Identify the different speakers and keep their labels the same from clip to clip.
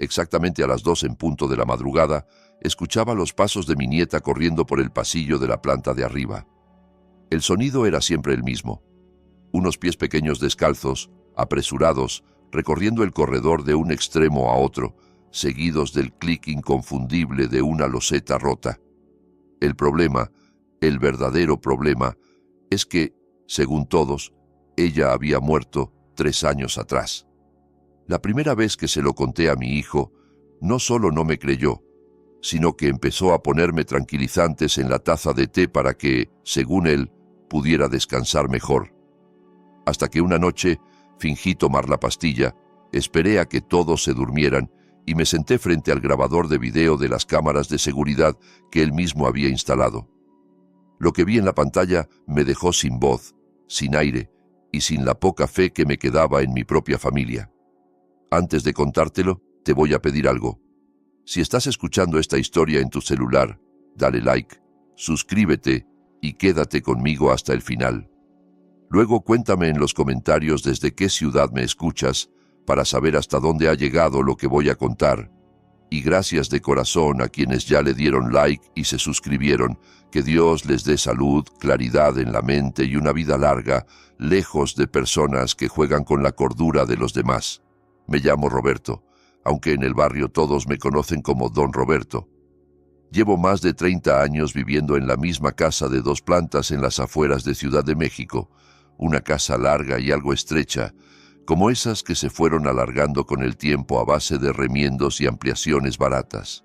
Speaker 1: Exactamente a las 2 en punto de la madrugada, escuchaba los pasos de mi nieta corriendo por el pasillo de la planta de arriba. El sonido era siempre el mismo. Unos pies pequeños descalzos, apresurados, recorriendo el corredor de un extremo a otro, seguidos del clic inconfundible de una loseta rota. El problema, el verdadero problema, es que, según todos, ella había muerto 3 años atrás. La primera vez que se lo conté a mi hijo, no solo no me creyó, sino que empezó a ponerme tranquilizantes en la taza de té para que, según él, pudiera descansar mejor. Hasta que una noche fingí tomar la pastilla, esperé a que todos se durmieran y me senté frente al grabador de video de las cámaras de seguridad que él mismo había instalado. Lo que vi en la pantalla me dejó sin voz, sin aire y sin la poca fe que me quedaba en mi propia familia. Antes de contártelo, te voy a pedir algo. Si estás escuchando esta historia en tu celular, dale like, suscríbete y quédate conmigo hasta el final. Luego cuéntame en los comentarios desde qué ciudad me escuchas para saber hasta dónde ha llegado lo que voy a contar. Y gracias de corazón a quienes ya le dieron like y se suscribieron. Que Dios les dé salud, claridad en la mente y una vida larga, lejos de personas que juegan con la cordura de los demás. Me llamo Roberto, aunque en el barrio todos me conocen como Don Roberto. Llevo más de 30 años viviendo en la misma casa de 2 plantas en las afueras de Ciudad de México, una casa larga y algo estrecha, como esas que se fueron alargando con el tiempo a base de remiendos y ampliaciones baratas.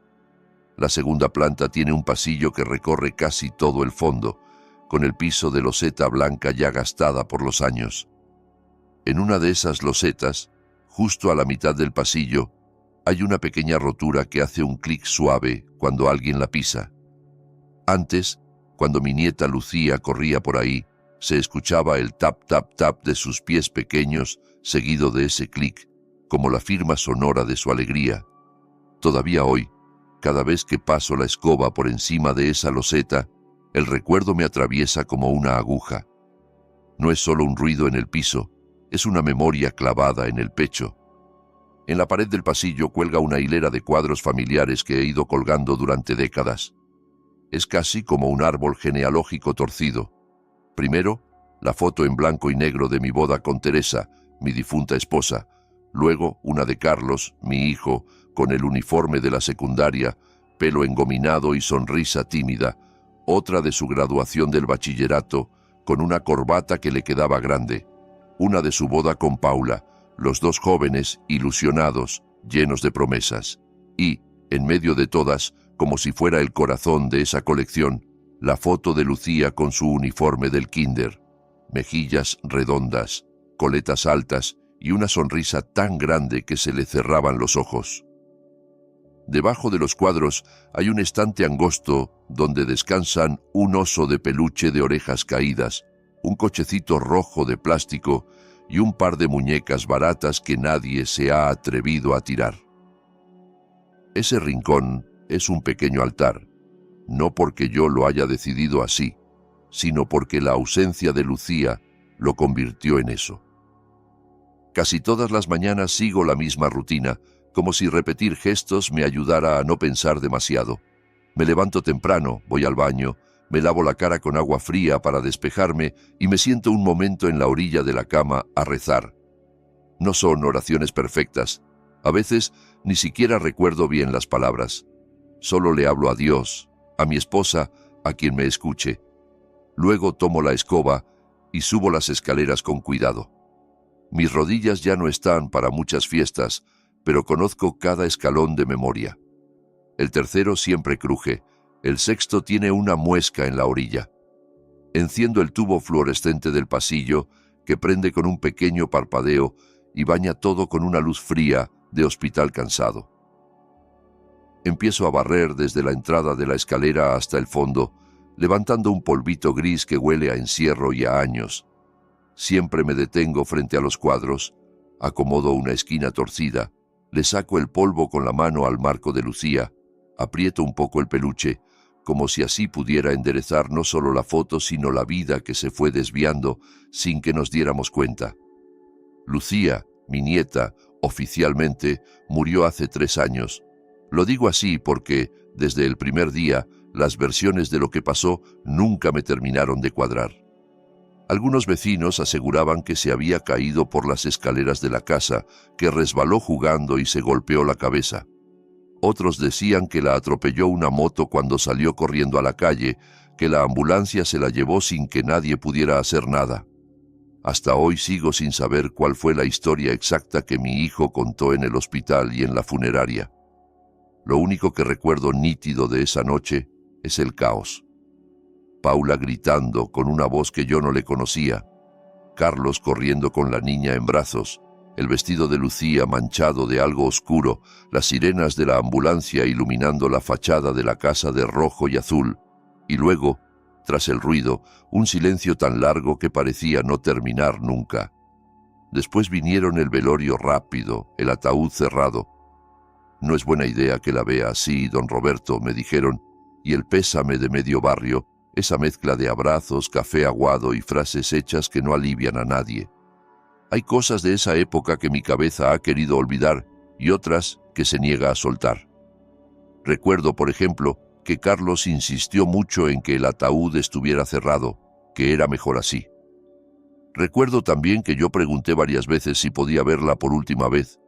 Speaker 1: La segunda planta tiene un pasillo que recorre casi todo el fondo, con el piso de loseta blanca ya gastada por los años. En una de esas losetas, justo a la mitad del pasillo, hay una pequeña rotura que hace un clic suave cuando alguien la pisa. Antes, cuando mi nieta Lucía corría por ahí, se escuchaba el tap tap tap de sus pies pequeños, seguido de ese clic, como la firma sonora de su alegría. Todavía hoy, cada vez que paso la escoba por encima de esa loseta, el recuerdo me atraviesa como una aguja. No es solo un ruido en el piso, es una memoria clavada en el pecho. En la pared del pasillo cuelga una hilera de cuadros familiares que he ido colgando durante décadas. Es casi como un árbol genealógico torcido. Primero, la foto en blanco y negro de mi boda con Teresa, mi difunta esposa. Luego, una de Carlos, mi hijo, con el uniforme de la secundaria, pelo engominado y sonrisa tímida. Otra de su graduación del bachillerato, con una corbata que le quedaba grande. Una de su boda con Paula, los 2 jóvenes, ilusionados, llenos de promesas. Y, en medio de todas, como si fuera el corazón de esa colección, la foto de Lucía con su uniforme del kinder. Mejillas redondas, coletas altas y una sonrisa tan grande que se le cerraban los ojos. Debajo de los cuadros hay un estante angosto donde descansan un oso de peluche de orejas caídas, un cochecito rojo de plástico y un par de muñecas baratas que nadie se ha atrevido a tirar. Ese rincón es un pequeño altar, no porque yo lo haya decidido así, sino porque la ausencia de Lucía lo convirtió en eso. Casi todas las mañanas sigo la misma rutina, como si repetir gestos me ayudara a no pensar demasiado. Me levanto temprano, voy al baño, me lavo la cara con agua fría para despejarme y me siento un momento en la orilla de la cama a rezar. No son oraciones perfectas. A veces ni siquiera recuerdo bien las palabras. Solo le hablo a Dios, a mi esposa, a quien me escuche. Luego tomo la escoba y subo las escaleras con cuidado. Mis rodillas ya no están para muchas fiestas, pero conozco cada escalón de memoria. El tercero siempre cruje. El sexto tiene una muesca en la orilla. Enciendo el tubo fluorescente del pasillo, que prende con un pequeño parpadeo y baña todo con una luz fría de hospital cansado. Empiezo a barrer desde la entrada de la escalera hasta el fondo, levantando un polvito gris que huele a encierro y a años. Siempre me detengo frente a los cuadros, acomodo una esquina torcida, le saco el polvo con la mano al marco de Lucía, aprieto un poco el peluche, como si así pudiera enderezar no solo la foto, sino la vida que se fue desviando sin que nos diéramos cuenta. Lucía, mi nieta, oficialmente, murió hace 3 años. Lo digo así porque, desde el primer día, las versiones de lo que pasó nunca me terminaron de cuadrar. Algunos vecinos aseguraban que se había caído por las escaleras de la casa, que resbaló jugando y se golpeó la cabeza. Otros decían que la atropelló una moto cuando salió corriendo a la calle, que la ambulancia se la llevó sin que nadie pudiera hacer nada. Hasta hoy sigo sin saber cuál fue la historia exacta que mi hijo contó en el hospital y en la funeraria. Lo único que recuerdo nítido de esa noche es el caos. Paula gritando con una voz que yo no le conocía, Carlos corriendo con la niña en brazos, el vestido de Lucía manchado de algo oscuro, las sirenas de la ambulancia iluminando la fachada de la casa de rojo y azul, y luego, tras el ruido, un silencio tan largo que parecía no terminar nunca. Después vinieron el velorio rápido, el ataúd cerrado. No es buena idea que la vea así, don Roberto, me dijeron, y el pésame de medio barrio, esa mezcla de abrazos, café aguado y frases hechas que no alivian a nadie. Hay cosas de esa época que mi cabeza ha querido olvidar y otras que se niega a soltar. Recuerdo, por ejemplo, que Carlos insistió mucho en que el ataúd estuviera cerrado, que era mejor así. Recuerdo también que yo pregunté varias veces si podía verla por última vez,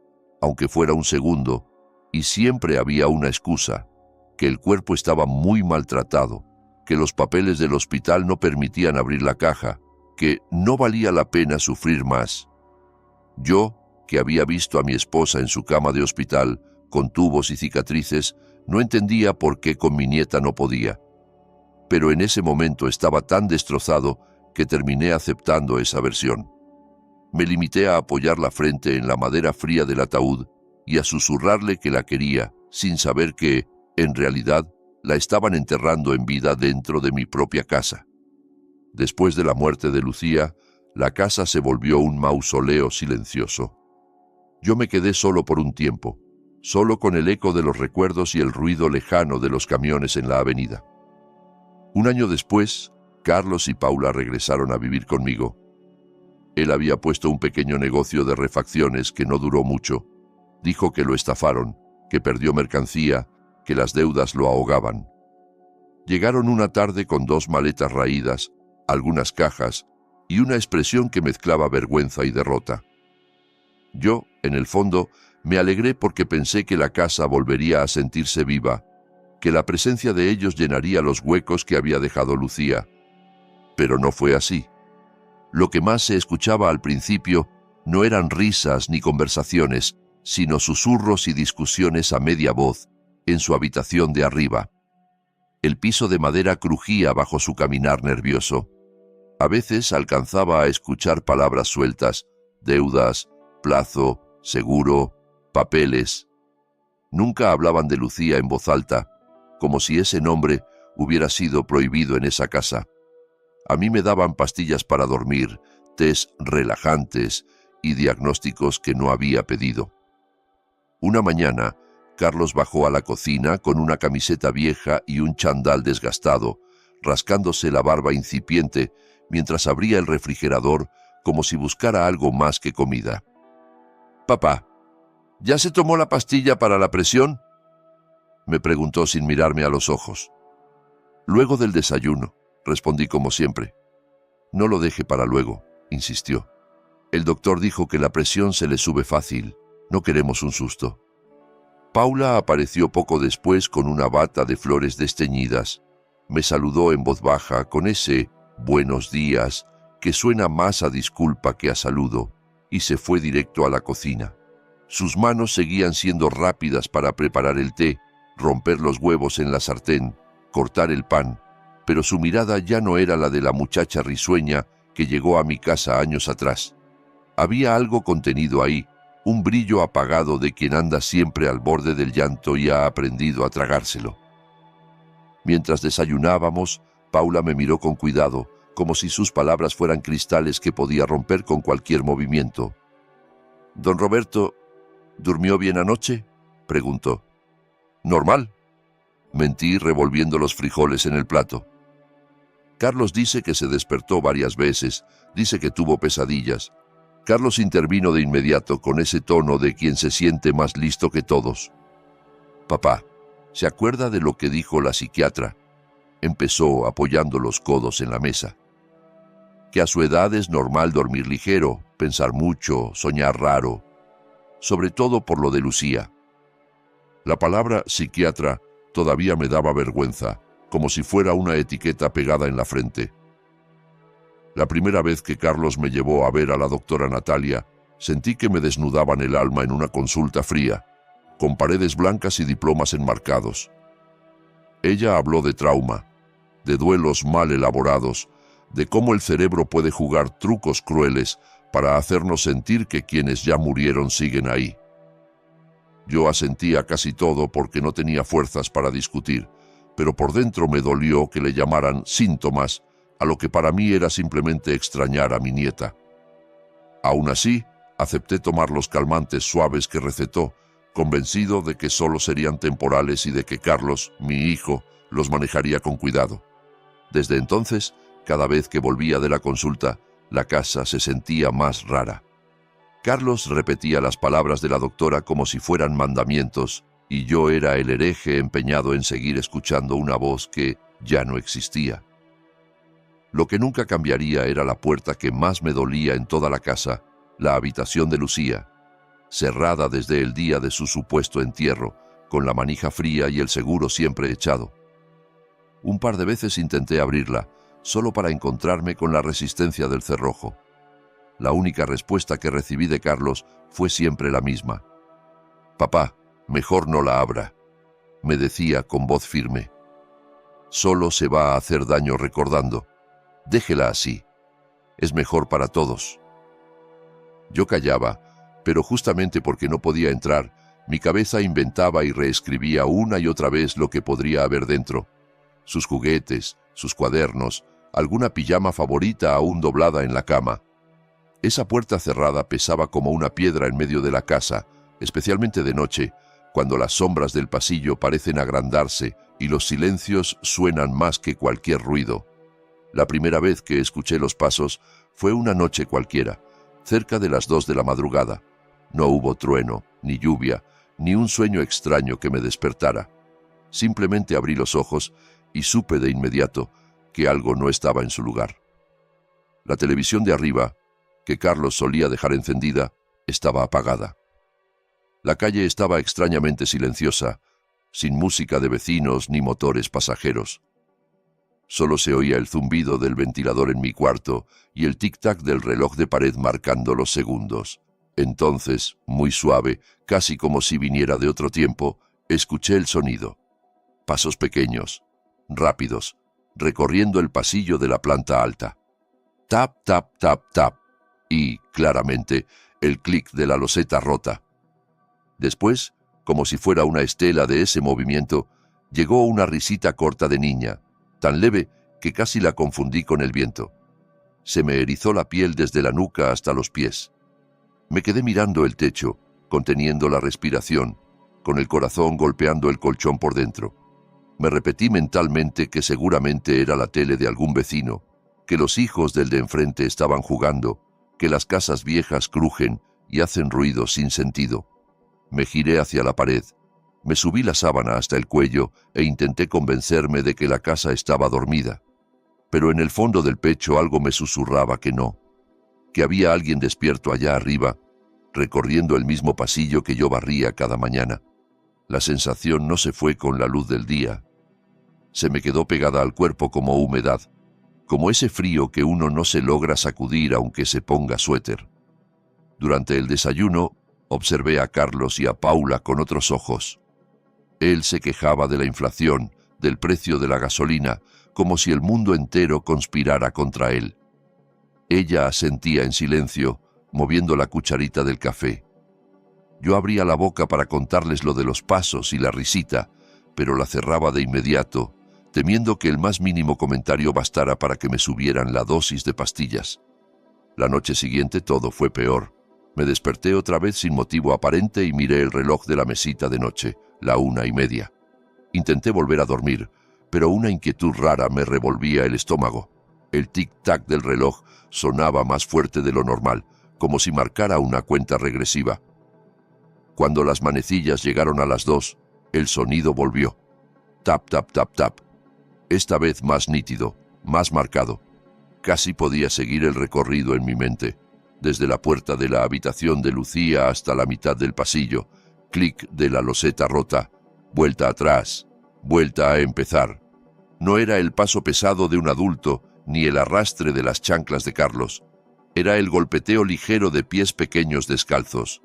Speaker 1: aunque fuera un segundo, y siempre había una excusa, que el cuerpo estaba muy maltratado, que los papeles del hospital no permitían abrir la caja, que no valía la pena sufrir más. Yo, que había visto a mi esposa en su cama de hospital, con tubos y cicatrices, no entendía por qué con mi nieta no podía. Pero en ese momento estaba tan destrozado que terminé aceptando esa versión. Me limité a apoyar la frente en la madera fría del ataúd y a susurrarle que la quería, sin saber que, en realidad, la estaban enterrando en vida dentro de mi propia casa. Después de la muerte de Lucía, la casa se volvió un mausoleo silencioso. Yo me quedé solo por un tiempo, solo con el eco de los recuerdos y el ruido lejano de los camiones en la avenida. Un año después, Carlos y Paula regresaron a vivir conmigo. Él había puesto un pequeño negocio de refacciones que no duró mucho. Dijo que lo estafaron, que perdió mercancía, que las deudas lo ahogaban. Llegaron una tarde con 2 maletas raídas, algunas cajas y una expresión que mezclaba vergüenza y derrota. Yo, en el fondo, me alegré porque pensé que la casa volvería a sentirse viva, que la presencia de ellos llenaría los huecos que había dejado Lucía. Pero no fue así. Lo que más se escuchaba al principio no eran risas ni conversaciones, sino susurros y discusiones a media voz en su habitación de arriba. El piso de madera crujía bajo su caminar nervioso. A veces alcanzaba a escuchar palabras sueltas, deudas, plazo, seguro, papeles. Nunca hablaban de Lucía en voz alta, como si ese nombre hubiera sido prohibido en esa casa. A mí me daban pastillas para dormir, tés relajantes y diagnósticos que no había pedido. Una mañana, Carlos bajó a la cocina con una camiseta vieja y un chandal desgastado, rascándose la barba incipiente mientras abría el refrigerador como si buscara algo más que comida. «Papá, ¿ya se tomó la pastilla para la presión?», me preguntó sin mirarme a los ojos. «Luego del desayuno», respondí como siempre. «No lo deje para luego», insistió. «El doctor dijo que la presión se le sube fácil. No queremos un susto». Paula apareció poco después con una bata de flores desteñidas. Me saludó en voz baja con ese «buenos días» que suena más a disculpa que a saludo, y se fue directo a la cocina. Sus manos seguían siendo rápidas para preparar el té, romper los huevos en la sartén, cortar el pan, pero su mirada ya no era la de la muchacha risueña que llegó a mi casa años atrás. Había algo contenido ahí, un brillo apagado de quien anda siempre al borde del llanto y ha aprendido a tragárselo. Mientras desayunábamos, Paula me miró con cuidado, como si sus palabras fueran cristales que podía romper con cualquier movimiento. «Don Roberto, ¿durmió bien anoche?», preguntó. «Normal», mentí revolviendo los frijoles en el plato. «Carlos dice que se despertó varias veces, dice que tuvo pesadillas. Carlos intervino de inmediato con ese tono de quien se siente más listo que todos. «Papá, ¿se acuerda de lo que dijo la psiquiatra?», empezó apoyando los codos en la mesa. «Que a su edad es normal dormir ligero, pensar mucho, soñar raro, sobre todo por lo de Lucía». La palabra psiquiatra todavía me daba vergüenza, como si fuera una etiqueta pegada en la frente. La primera vez que Carlos me llevó a ver a la doctora Natalia, sentí que me desnudaban el alma en una consulta fría, con paredes blancas y diplomas enmarcados. Ella habló de trauma, de duelos mal elaborados, de cómo el cerebro puede jugar trucos crueles para hacernos sentir que quienes ya murieron siguen ahí. Yo asentía casi todo porque no tenía fuerzas para discutir, pero por dentro me dolió que le llamaran síntomas a lo que para mí era simplemente extrañar a mi nieta. Aún así, acepté tomar los calmantes suaves que recetó, convencido de que solo serían temporales y de que Carlos, mi hijo, los manejaría con cuidado. Desde entonces, cada vez que volvía de la consulta, la casa se sentía más rara. Carlos repetía las palabras de la doctora como si fueran mandamientos, y yo era el hereje empeñado en seguir escuchando una voz que ya no existía. Lo que nunca cambiaría era la puerta que más me dolía en toda la casa, la habitación de Lucía, cerrada desde el día de su supuesto entierro, con la manija fría y el seguro siempre echado. Un par de veces intenté abrirla, solo para encontrarme con la resistencia del cerrojo. La única respuesta que recibí de Carlos fue siempre la misma. «Papá, mejor no la abra», me decía con voz firme. «Solo se va a hacer daño recordando. Déjela así. Es mejor para todos». Yo callaba, pero justamente porque no podía entrar, mi cabeza inventaba y reescribía una y otra vez lo que podría haber dentro. Sus juguetes, sus cuadernos, alguna pijama favorita aún doblada en la cama. Esa puerta cerrada pesaba como una piedra en medio de la casa, especialmente de noche, cuando las sombras del pasillo parecen agrandarse y los silencios suenan más que cualquier ruido. La primera vez que escuché los pasos fue una noche cualquiera, cerca de las 2 de la madrugada. No hubo trueno, ni lluvia, ni un sueño extraño que me despertara. Simplemente abrí los ojos y supe de inmediato que algo no estaba en su lugar. La televisión de arriba, que Carlos solía dejar encendida, estaba apagada. La calle estaba extrañamente silenciosa, sin música de vecinos ni motores pasajeros. Solo se oía el zumbido del ventilador en mi cuarto y el tic-tac del reloj de pared marcando los segundos. Entonces, muy suave, casi como si viniera de otro tiempo, escuché el sonido. Pasos pequeños, rápidos, recorriendo el pasillo de la planta alta. Tap, tap, tap, tap. Y, claramente, el clic de la loseta rota. Después, como si fuera una estela de ese movimiento, llegó una risita corta de niña, tan leve que casi la confundí con el viento. Se me erizó la piel desde la nuca hasta los pies. Me quedé mirando el techo, conteniendo la respiración, con el corazón golpeando el colchón por dentro. Me repetí mentalmente que seguramente era la tele de algún vecino, que los hijos del de enfrente estaban jugando, que las casas viejas crujen y hacen ruido sin sentido. Me giré hacia la pared, me subí la sábana hasta el cuello e intenté convencerme de que la casa estaba dormida. Pero en el fondo del pecho algo me susurraba que no, que había alguien despierto allá arriba, recorriendo el mismo pasillo que yo barría cada mañana. La sensación no se fue con la luz del día. Se me quedó pegada al cuerpo como humedad, como ese frío que uno no se logra sacudir aunque se ponga suéter. Durante el desayuno, observé a Carlos y a Paula con otros ojos. Él se quejaba de la inflación, del precio de la gasolina, como si el mundo entero conspirara contra él. Ella asentía en silencio, moviendo la cucharita del café. Yo abría la boca para contarles lo de los pasos y la risita, pero la cerraba de inmediato, temiendo que el más mínimo comentario bastara para que me subieran la dosis de pastillas. La noche siguiente todo fue peor. Me desperté otra vez sin motivo aparente y miré el reloj de la mesita de noche, la 1:30. Intenté volver a dormir, pero una inquietud rara me revolvía el estómago. El tic-tac del reloj sonaba más fuerte de lo normal, como si marcara una cuenta regresiva. Cuando las manecillas llegaron a las 2, el sonido volvió. Tap, tap, tap, tap. Esta vez más nítido, más marcado. Casi podía seguir el recorrido en mi mente, desde la puerta de la habitación de Lucía hasta la mitad del pasillo, clic de la loseta rota, vuelta atrás, vuelta a empezar. No era el paso pesado de un adulto, ni el arrastre de las chanclas de Carlos. Era el golpeteo ligero de pies pequeños descalzos.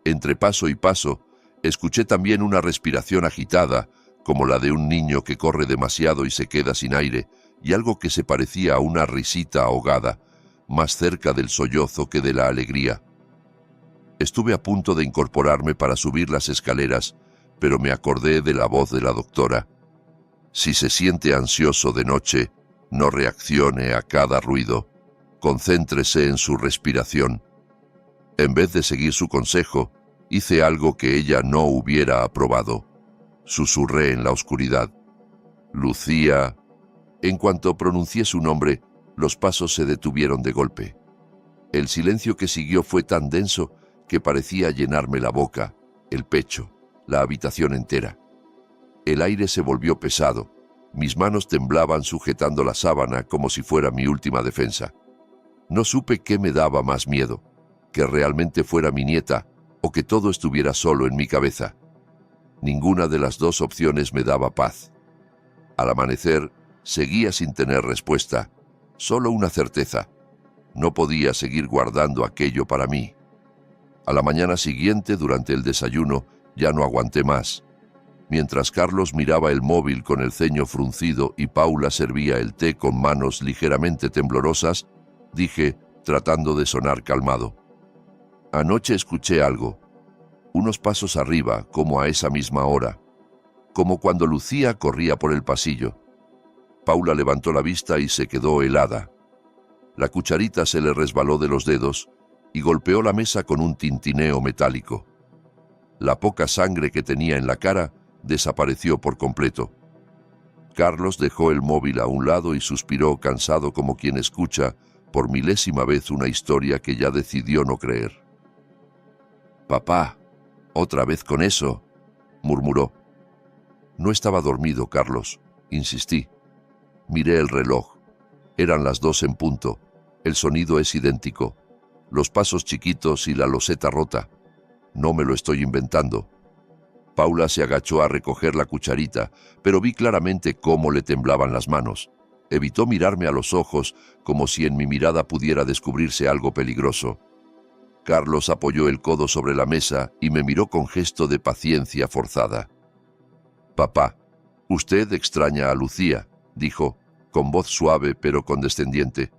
Speaker 1: Entre paso y paso, escuché también una respiración agitada, como la de un niño que corre demasiado y se queda sin aire, y algo que se parecía a una risita ahogada, más cerca del sollozo que de la alegría. Estuve a punto de incorporarme para subir las escaleras, pero me acordé de la voz de la doctora. Si se siente ansioso de noche, no reaccione a cada ruido. Concéntrese en su respiración. En vez de seguir su consejo, hice algo que ella no hubiera aprobado. Susurré en la oscuridad. Lucía. En cuanto pronuncié su nombre, los pasos se detuvieron de golpe. El silencio que siguió fue tan denso que parecía llenarme la boca, el pecho, la habitación entera. El aire se volvió pesado. Mis manos temblaban sujetando la sábana como si fuera mi última defensa. No supe qué me daba más miedo, que realmente fuera mi nieta o que todo estuviera solo en mi cabeza. Ninguna de las dos opciones me daba paz. Al amanecer, seguía sin tener respuesta, solo una certeza. No podía seguir guardando aquello para mí. A la mañana siguiente, durante el desayuno, ya no aguanté más. Mientras Carlos miraba el móvil con el ceño fruncido y Paula servía el té con manos ligeramente temblorosas, dije, tratando de sonar calmado. Anoche escuché algo. Unos pasos arriba, como a esa misma hora. Como cuando Lucía corría por el pasillo. Paula levantó la vista y se quedó helada. La cucharita se le resbaló de los dedos y golpeó la mesa con un tintineo metálico. La poca sangre que tenía en la cara desapareció por completo. Carlos dejó el móvil a un lado y suspiró cansado como quien escucha por milésima vez una historia que ya decidió no creer. «Papá, otra vez con eso», murmuró. No estaba dormido, Carlos, insistí. Miré el reloj. Eran las 2 en punto. El sonido es idéntico. Los pasos chiquitos y la loseta rota. No me lo estoy inventando. Paula se agachó a recoger la cucharita, pero vi claramente cómo le temblaban las manos. Evitó mirarme a los ojos, como si en mi mirada pudiera descubrirse algo peligroso. Carlos apoyó el codo sobre la mesa y me miró con gesto de paciencia forzada. «Papá, usted extraña a Lucía», dijo, con voz suave pero condescendiente.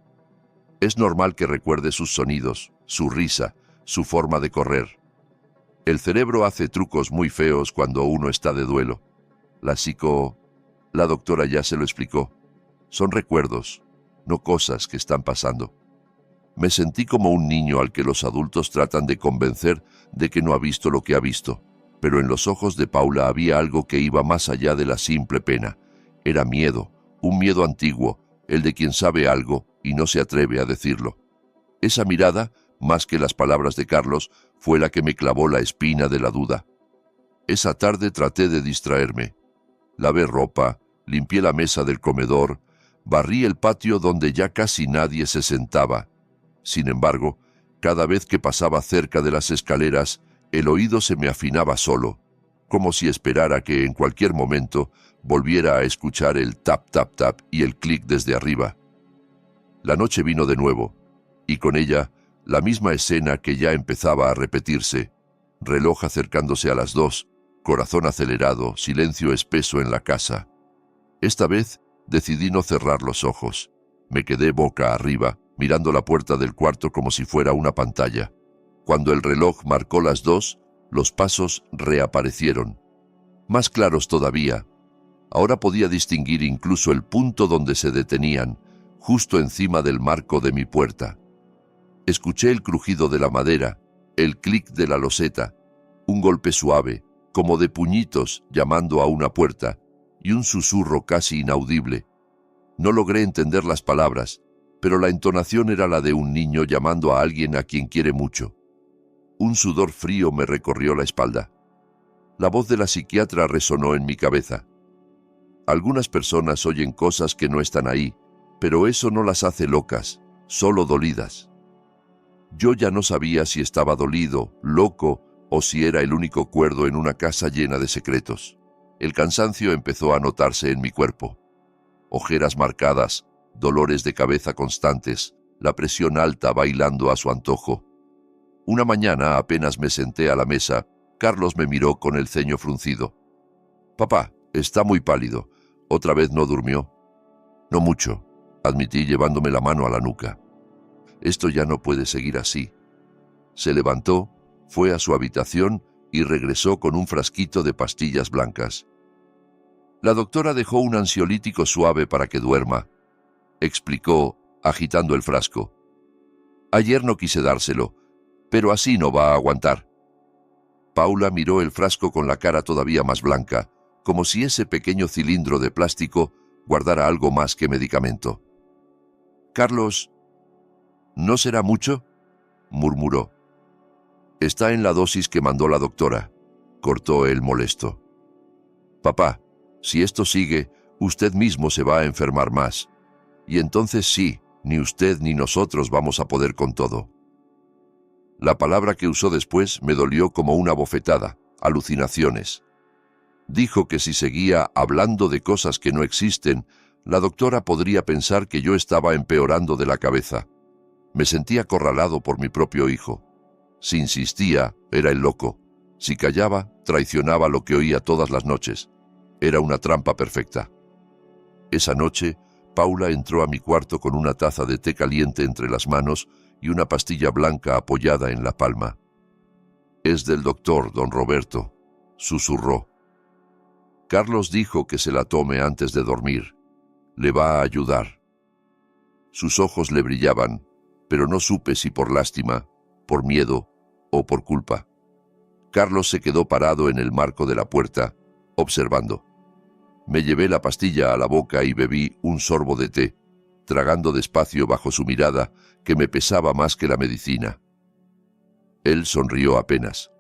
Speaker 1: «Es normal que recuerde sus sonidos, su risa, su forma de correr. El cerebro hace trucos muy feos cuando uno está de duelo. La doctora ya se lo explicó. Son recuerdos, no cosas que están pasando». Me sentí como un niño al que los adultos tratan de convencer de que no ha visto lo que ha visto, pero en los ojos de Paula había algo que iba más allá de la simple pena. Era miedo, un miedo antiguo, el de quien sabe algo y no se atreve a decirlo. Esa mirada, más que las palabras de Carlos, fue la que me clavó la espina de la duda. Esa tarde traté de distraerme. Lavé ropa, limpié la mesa del comedor, barrí el patio donde ya casi nadie se sentaba. Sin embargo, cada vez que pasaba cerca de las escaleras, el oído se me afinaba solo, como si esperara que en cualquier momento volviera a escuchar el tap, tap, tap y el clic desde arriba. La noche vino de nuevo, y con ella la misma escena que ya empezaba a repetirse. Reloj acercándose a las 2, corazón acelerado, silencio espeso en la casa. Esta vez decidí no cerrar los ojos. Me quedé boca arriba, mirando la puerta del cuarto como si fuera una pantalla. Cuando el reloj marcó las 2, los pasos reaparecieron. Más claros todavía. Ahora podía distinguir incluso el punto donde se detenían, justo encima del marco de mi puerta. Escuché el crujido de la madera, el clic de la loseta, un golpe suave, como de puñitos llamando a una puerta, y un susurro casi inaudible. No logré entender las palabras, pero la entonación era la de un niño llamando a alguien a quien quiere mucho. Un sudor frío me recorrió la espalda. La voz de la psiquiatra resonó en mi cabeza. Algunas personas oyen cosas que no están ahí, pero eso no las hace locas, solo dolidas. Yo ya no sabía si estaba dolido, loco, o si era el único cuerdo en una casa llena de secretos. El cansancio empezó a notarse en mi cuerpo. Ojeras marcadas, dolores de cabeza constantes, la presión alta bailando a su antojo. Una mañana, apenas me senté a la mesa, Carlos me miró con el ceño fruncido. «Papá, está muy pálido. ¿Otra vez no durmió?» «No mucho», admití llevándome la mano a la nuca. «Esto ya no puede seguir así». Se levantó, fue a su habitación y regresó con un frasquito de pastillas blancas. «La doctora dejó un ansiolítico suave para que duerma», explicó, agitando el frasco. «Ayer no quise dárselo, pero así no va a aguantar». Paula miró el frasco con la cara todavía más blanca, como si ese pequeño cilindro de plástico guardara algo más que medicamento. «Carlos, ¿no será mucho?», murmuró. «Está en la dosis que mandó la doctora», cortó él molesto. «Papá, si esto sigue, usted mismo se va a enfermar más. Y entonces sí, ni usted ni nosotros vamos a poder con todo». La palabra que usó después me dolió como una bofetada, alucinaciones. Dijo que si seguía hablando de cosas que no existen, la doctora podría pensar que yo estaba empeorando de la cabeza. Me sentía acorralado por mi propio hijo. Si insistía, era el loco. Si callaba, traicionaba lo que oía todas las noches. Era una trampa perfecta. Esa noche, Paula entró a mi cuarto con una taza de té caliente entre las manos y una pastilla blanca apoyada en la palma. «Es del doctor, don Roberto», susurró. «Carlos dijo que se la tome antes de dormir. Le va a ayudar». Sus ojos le brillaban, pero no supe si por lástima, por miedo o por culpa. Carlos se quedó parado en el marco de la puerta, observando. Me llevé la pastilla a la boca y bebí un sorbo de té, tragando despacio bajo su mirada que me pesaba más que la medicina. Él sonrió apenas.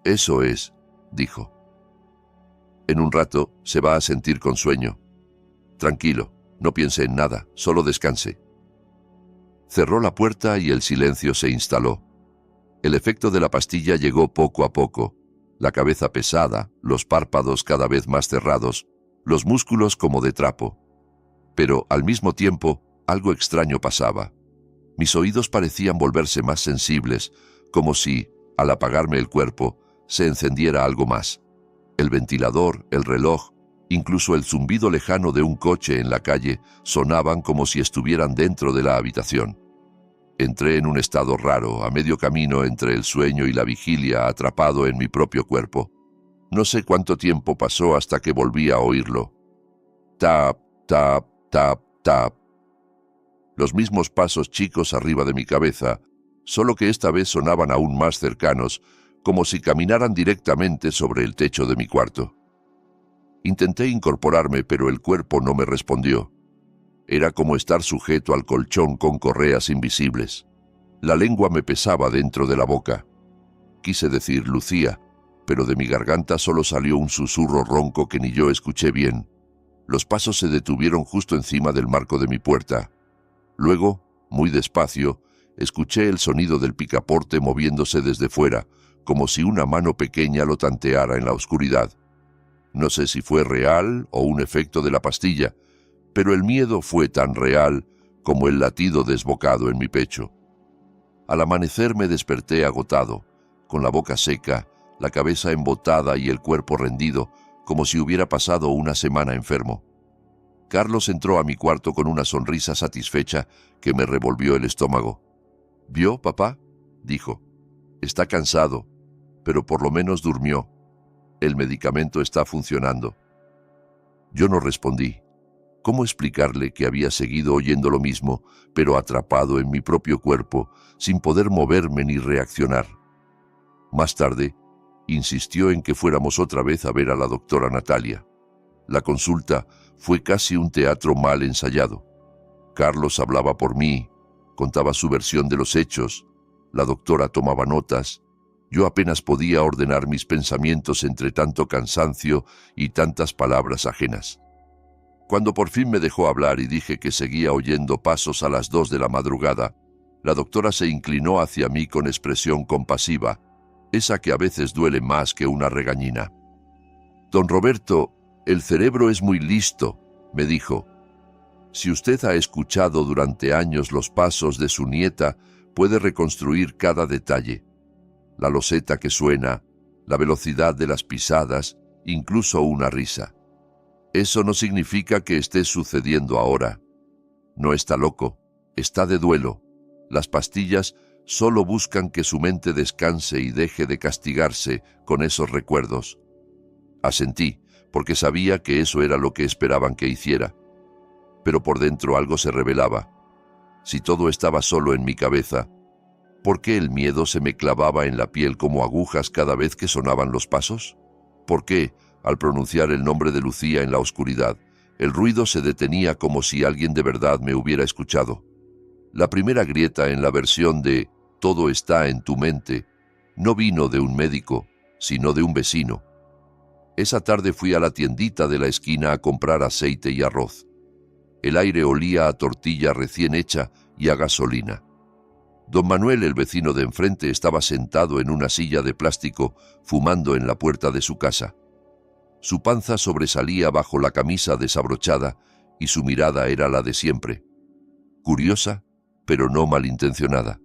Speaker 1: «Eso es», dijo. «En un rato se va a sentir con sueño. Tranquilo, no piense en nada, solo descanse». Cerró la puerta y el silencio se instaló. El efecto de la pastilla llegó poco a poco. La cabeza pesada, los párpados cada vez más cerrados, los músculos como de trapo. Pero, al mismo tiempo, algo extraño pasaba. Mis oídos parecían volverse más sensibles, como si, al apagarme el cuerpo, se encendiera algo más. El ventilador, el reloj, incluso el zumbido lejano de un coche en la calle sonaban como si estuvieran dentro de la habitación. Entré en un estado raro, a medio camino entre el sueño y la vigilia, atrapado en mi propio cuerpo. No sé cuánto tiempo pasó hasta que volví a oírlo. Tap, tap, tap, tap. Los mismos pasos chicos arriba de mi cabeza, solo que esta vez sonaban aún más cercanos, como si caminaran directamente sobre el techo de mi cuarto. Intenté incorporarme, pero el cuerpo no me respondió. Era como estar sujeto al colchón con correas invisibles. La lengua me pesaba dentro de la boca. Quise decir Lucía, pero de mi garganta solo salió un susurro ronco que ni yo escuché bien. Los pasos se detuvieron justo encima del marco de mi puerta. Luego, muy despacio, escuché el sonido del picaporte moviéndose desde fuera, como si una mano pequeña lo tanteara en la oscuridad. No sé si fue real o un efecto de la pastilla, pero el miedo fue tan real como el latido desbocado en mi pecho. Al amanecer me desperté agotado, con la boca seca, la cabeza embotada y el cuerpo rendido, como si hubiera pasado una semana enfermo. Carlos entró a mi cuarto con una sonrisa satisfecha que me revolvió el estómago. «¿Vio, papá?», dijo. «Está cansado, pero por lo menos durmió. El medicamento está funcionando». Yo no respondí. ¿Cómo explicarle que había seguido oyendo lo mismo, pero atrapado en mi propio cuerpo, sin poder moverme ni reaccionar? Más tarde, insistió en que fuéramos otra vez a ver a la doctora Natalia. La consulta fue casi un teatro mal ensayado. Carlos hablaba por mí, contaba su versión de los hechos, la doctora tomaba notas. Yo apenas podía ordenar mis pensamientos entre tanto cansancio y tantas palabras ajenas. Cuando por fin me dejó hablar y dije que seguía oyendo pasos a las 2 de la madrugada, la doctora se inclinó hacia mí con expresión compasiva, esa que a veces duele más que una regañina. «Don Roberto, el cerebro es muy listo», me dijo. «Si usted ha escuchado durante años los pasos de su nieta, puede reconstruir cada detalle. La loseta que suena, la velocidad de las pisadas, incluso una risa. Eso no significa que esté sucediendo ahora. No está loco, está de duelo. Las pastillas solo buscan que su mente descanse y deje de castigarse con esos recuerdos». Asentí, porque sabía que eso era lo que esperaban que hiciera. Pero por dentro algo se rebelaba. Si todo estaba solo en mi cabeza, ¿por qué el miedo se me clavaba en la piel como agujas cada vez que sonaban los pasos? ¿Por qué, al pronunciar el nombre de Lucía en la oscuridad, el ruido se detenía como si alguien de verdad me hubiera escuchado? La primera grieta en la versión de «Todo está en tu mente» no vino de un médico, sino de un vecino. Esa tarde fui a la tiendita de la esquina a comprar aceite y arroz. El aire olía a tortilla recién hecha y a gasolina. Don Manuel, el vecino de enfrente, estaba sentado en una silla de plástico, fumando en la puerta de su casa. Su panza sobresalía bajo la camisa desabrochada y su mirada era la de siempre. Curiosa, pero no malintencionada.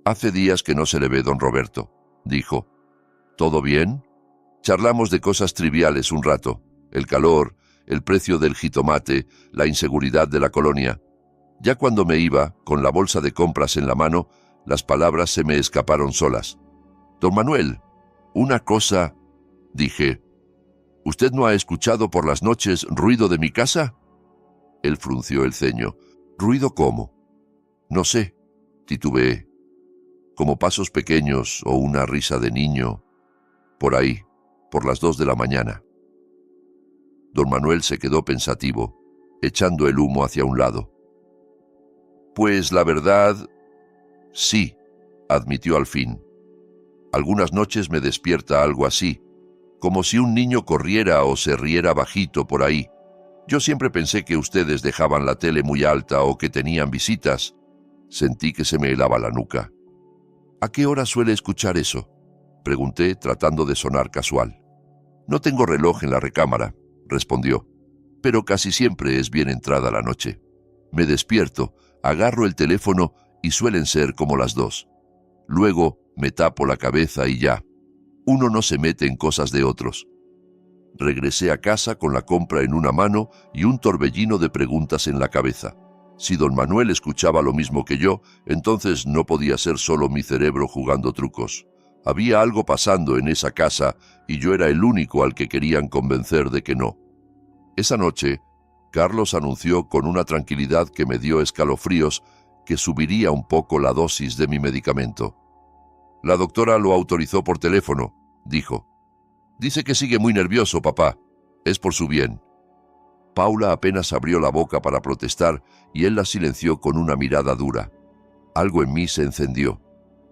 Speaker 1: «Hace días que no se le ve, don Roberto», dijo. «¿Todo bien?» Charlamos de cosas triviales un rato, el calor, el precio del jitomate, la inseguridad de la colonia. Ya cuando me iba, con la bolsa de compras en la mano, las palabras se me escaparon solas. «Don Manuel, una cosa», dije. «¿Usted no ha escuchado por las noches ruido de mi casa?» Él frunció el ceño. «¿Ruido cómo?» «No sé», titubeé. «Como pasos pequeños o una risa de niño. Por ahí, por las 2 de la mañana». Don Manuel se quedó pensativo, echando el humo hacia un lado. «Pues la verdad, sí», admitió al fin. «Algunas noches me despierta algo así, como si un niño corriera o se riera bajito por ahí. Yo siempre pensé que ustedes dejaban la tele muy alta o que tenían visitas». Sentí que se me helaba la nuca. «¿A qué hora suele escuchar eso?», pregunté, tratando de sonar casual. «No tengo reloj en la recámara», respondió, «pero casi siempre es bien entrada la noche. Me despierto, agarro el teléfono y suelen ser como las 2. Luego me tapo la cabeza y ya. Uno no se mete en cosas de otros». Regresé a casa con la compra en una mano y un torbellino de preguntas en la cabeza. Si don Manuel escuchaba lo mismo que yo, entonces no podía ser solo mi cerebro jugando trucos. Había algo pasando en esa casa y yo era el único al que querían convencer de que no. Esa noche, Carlos anunció con una tranquilidad que me dio escalofríos que subiría un poco la dosis de mi medicamento. «La doctora lo autorizó por teléfono», dijo. «Dice que sigue muy nervioso, papá. Es por su bien». Paula apenas abrió la boca para protestar y él la silenció con una mirada dura. Algo en mí se encendió.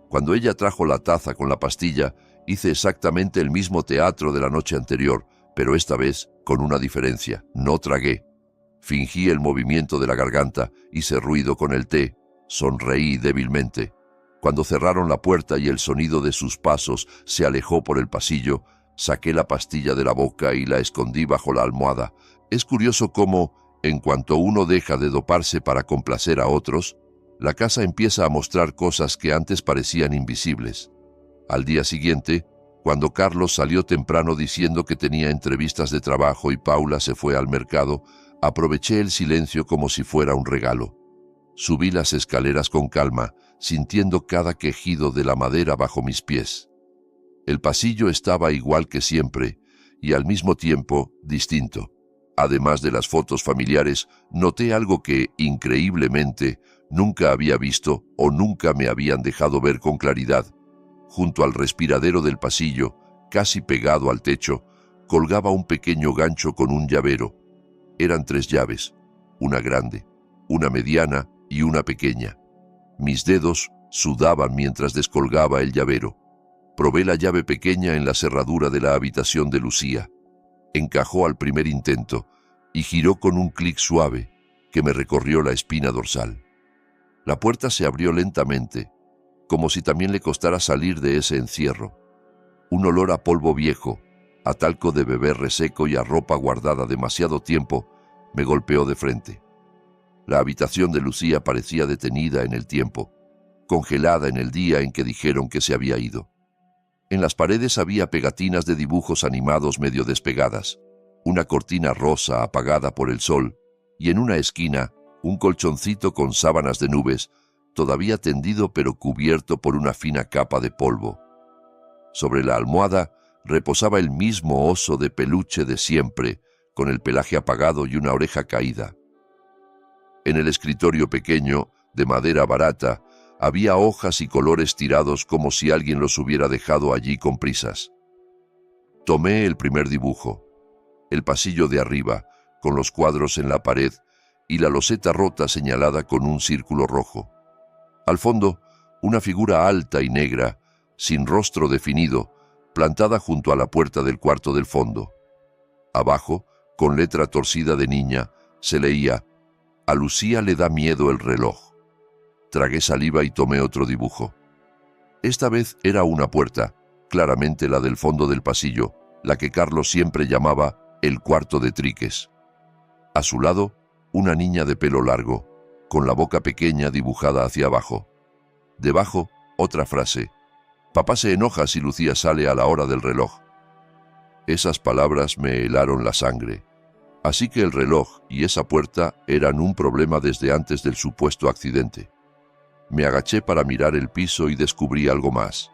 Speaker 1: Cuando ella trajo la taza con la pastilla, hice exactamente el mismo teatro de la noche anterior, pero esta vez con una diferencia. No tragué. Fingí el movimiento de la garganta, hice ruido con el té, sonreí débilmente. Cuando cerraron la puerta y el sonido de sus pasos se alejó por el pasillo, saqué la pastilla de la boca y la escondí bajo la almohada. Es curioso cómo, en cuanto uno deja de doparse para complacer a otros, la casa empieza a mostrar cosas que antes parecían invisibles. Al día siguiente, cuando Carlos salió temprano diciendo que tenía entrevistas de trabajo y Paula se fue al mercado, aproveché el silencio como si fuera un regalo. Subí las escaleras con calma, sintiendo cada quejido de la madera bajo mis pies. El pasillo estaba igual que siempre y al mismo tiempo distinto. Además de las fotos familiares, noté algo que, increíblemente, nunca había visto o nunca me habían dejado ver con claridad. Junto al respiradero del pasillo, casi pegado al techo, colgaba un pequeño gancho con un llavero. Eran 3 llaves, una grande, una mediana y una pequeña. Mis dedos sudaban mientras descolgaba el llavero. Probé la llave pequeña en la cerradura de la habitación de Lucía. Encajó al primer intento y giró con un clic suave que me recorrió la espina dorsal. La puerta se abrió lentamente, como si también le costara salir de ese encierro. Un olor a polvo viejo, a talco de bebé reseco y a ropa guardada demasiado tiempo, me golpeó de frente. La habitación de Lucía parecía detenida en el tiempo, congelada en el día en que dijeron que se había ido. En las paredes había pegatinas de dibujos animados medio despegadas, una cortina rosa apagada por el sol, y en una esquina un colchoncito con sábanas de nubes, todavía tendido pero cubierto por una fina capa de polvo. Sobre la almohada reposaba el mismo oso de peluche de siempre, con el pelaje apagado y una oreja caída. En el escritorio pequeño, de madera barata, había hojas y colores tirados como si alguien los hubiera dejado allí con prisas. Tomé el primer dibujo, el pasillo de arriba, con los cuadros en la pared y la loseta rota señalada con un círculo rojo. Al fondo, una figura alta y negra, sin rostro definido, plantada junto a la puerta del cuarto del fondo. Abajo, con letra torcida de niña, se leía: «A Lucía le da miedo el reloj». Tragué saliva y tomé otro dibujo. Esta vez era una puerta, claramente la del fondo del pasillo, la que Carlos siempre llamaba el cuarto de Triques. A su lado, una niña de pelo largo, con la boca pequeña dibujada hacia abajo. Debajo, otra frase: «Papá se enoja si Lucía sale a la hora del reloj». Esas palabras me helaron la sangre. Así que el reloj y esa puerta eran un problema desde antes del supuesto accidente. Me agaché para mirar el piso y descubrí algo más.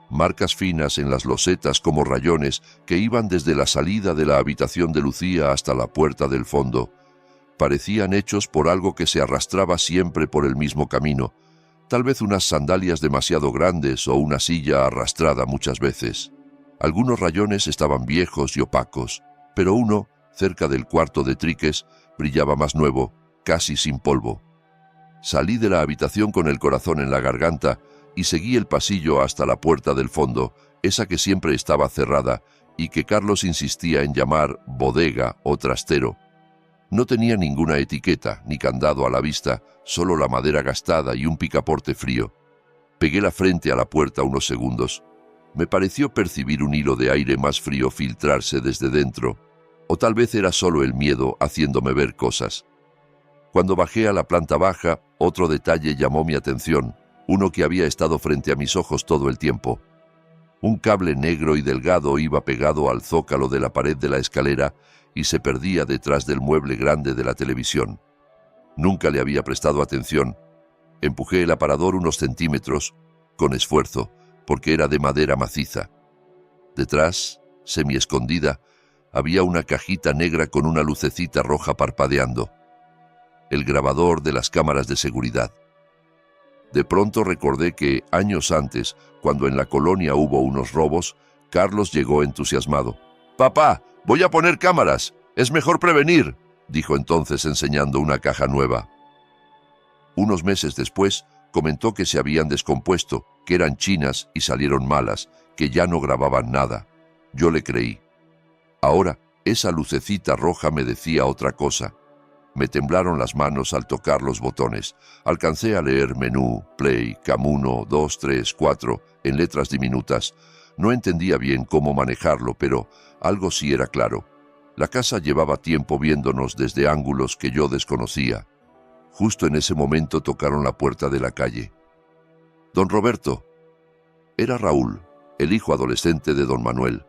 Speaker 1: Marcas finas en las losetas como rayones que iban desde la salida de la habitación de Lucía hasta la puerta del fondo. Parecían hechos por algo que se arrastraba siempre por el mismo camino, tal vez unas sandalias demasiado grandes o una silla arrastrada muchas veces. Algunos rayones estaban viejos y opacos, pero uno, cerca del cuarto de Triques, brillaba más nuevo, casi sin polvo. Salí de la habitación con el corazón en la garganta y seguí el pasillo hasta la puerta del fondo, esa que siempre estaba cerrada y que Carlos insistía en llamar bodega o trastero. No tenía ninguna etiqueta ni candado a la vista, solo la madera gastada y un picaporte frío. Pegué la frente a la puerta unos segundos. Me pareció percibir un hilo de aire más frío filtrarse desde dentro, o tal vez era solo el miedo haciéndome ver cosas. Cuando bajé a la planta baja, otro detalle llamó mi atención, uno que había estado frente a mis ojos todo el tiempo. Un cable negro y delgado iba pegado al zócalo de la pared de la escalera y se perdía detrás del mueble grande de la televisión. Nunca le había prestado atención. Empujé el aparador unos centímetros, con esfuerzo, porque era de madera maciza. Detrás, semi-escondida, había una cajita negra con una lucecita roja parpadeando. El grabador de las cámaras de seguridad. De pronto recordé que, años antes, cuando en la colonia hubo unos robos, Carlos llegó entusiasmado. «Papá, voy a poner cámaras. Es mejor prevenir», dijo entonces enseñando una caja nueva. Unos meses después, comentó que se habían descompuesto, que eran chinas y salieron malas, que ya no grababan nada. Yo le creí. Ahora, esa lucecita roja me decía otra cosa. Me temblaron las manos al tocar los botones. Alcancé a leer menú, play, cam 1, 2, 3, 4, en letras diminutas. No entendía bien cómo manejarlo, pero algo sí era claro. La casa llevaba tiempo viéndonos desde ángulos que yo desconocía. Justo en ese momento tocaron la puerta de la calle. «Don Roberto». Era Raúl, el hijo adolescente de don Manuel.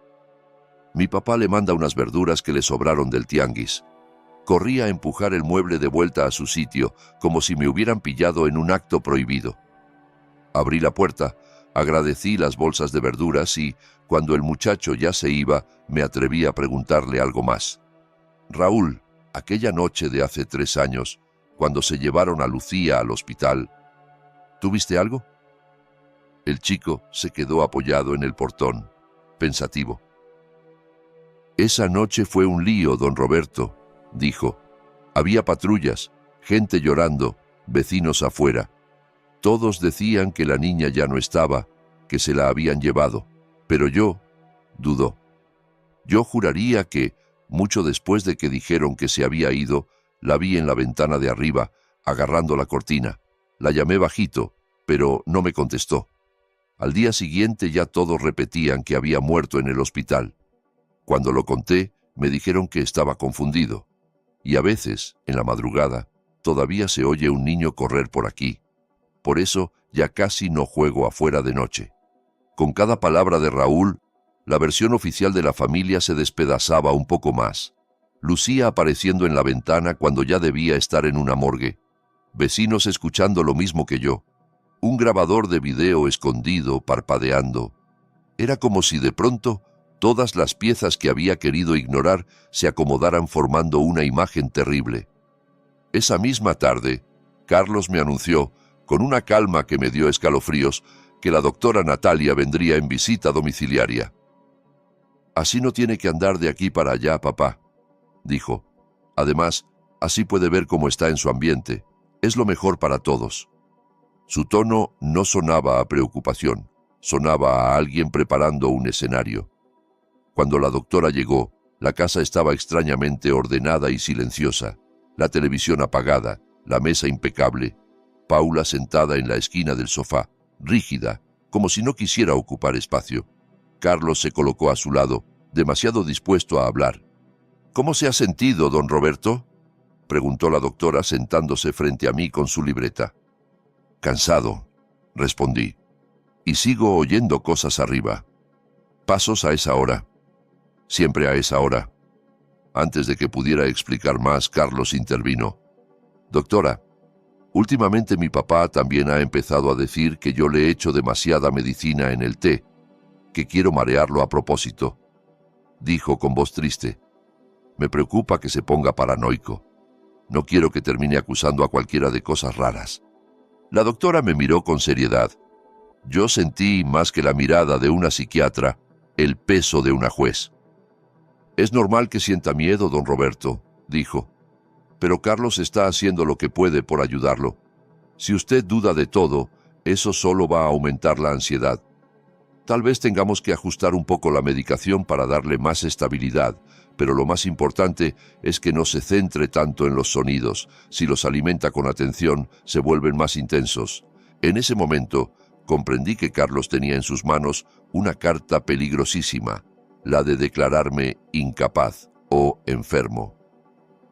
Speaker 1: «Mi papá le manda unas verduras que le sobraron del tianguis». Corrí a empujar el mueble de vuelta a su sitio, como si me hubieran pillado en un acto prohibido. Abrí la puerta, agradecí las bolsas de verduras y, cuando el muchacho ya se iba, me atreví a preguntarle algo más. «Raúl, aquella noche de hace 3 años, cuando se llevaron a Lucía al hospital, ¿tuviste algo?» El chico se quedó apoyado en el portón, pensativo. «Esa noche fue un lío, don Roberto», dijo. «Había patrullas, gente llorando, vecinos afuera. Todos decían que la niña ya no estaba, que se la habían llevado, pero yo dudó. Yo juraría que, mucho después de que dijeron que se había ido, la vi en la ventana de arriba, agarrando la cortina. La llamé bajito, pero no me contestó. Al día siguiente ya todos repetían que había muerto en el hospital. Cuando lo conté, me dijeron que estaba confundido. Y a veces, en la madrugada, todavía se oye un niño correr por aquí. Por eso ya casi no juego afuera de noche. Con cada palabra de Raúl, la versión oficial de la familia se despedazaba un poco más. Lucía apareciendo en la ventana cuando ya debía estar en una morgue. Vecinos escuchando lo mismo que yo. Un grabador de video escondido, parpadeando. Era como si de pronto todas las piezas que había querido ignorar se acomodaran formando una imagen terrible. Esa misma tarde, Carlos me anunció, con una calma que me dio escalofríos, que la doctora Natalia vendría en visita domiciliaria. «Así no tiene que andar de aquí para allá, papá», dijo. «Además, así puede ver cómo está en su ambiente. Es lo mejor para todos». Su tono no sonaba a preocupación, sonaba a alguien preparando un escenario. Cuando la doctora llegó, la casa estaba extrañamente ordenada y silenciosa, la televisión apagada, la mesa impecable, Paula sentada en la esquina del sofá, rígida, como si no quisiera ocupar espacio. Carlos se colocó a su lado, demasiado dispuesto a hablar. «¿Cómo se ha sentido, don Roberto?», preguntó la doctora sentándose frente a mí con su libreta. «Cansado», respondí, «y sigo oyendo cosas arriba. Pasos a esa hora. Siempre a esa hora». Antes de que pudiera explicar más, Carlos intervino. «Doctora, últimamente mi papá también ha empezado a decir que yo le echo demasiada medicina en el té, que quiero marearlo a propósito», dijo con voz triste. «Me preocupa que se ponga paranoico. No quiero que termine acusando a cualquiera de cosas raras». La doctora me miró con seriedad. Yo sentí, más que la mirada de una psiquiatra, el peso de una juez. «Es normal que sienta miedo, don Roberto», dijo. «Pero Carlos está haciendo lo que puede por ayudarlo. Si usted duda de todo, eso solo va a aumentar la ansiedad. Tal vez tengamos que ajustar un poco la medicación para darle más estabilidad, pero lo más importante es que no se centre tanto en los sonidos. Si los alimenta con atención, se vuelven más intensos». En ese momento, comprendí que Carlos tenía en sus manos una carta peligrosísima, la de declararme incapaz o enfermo.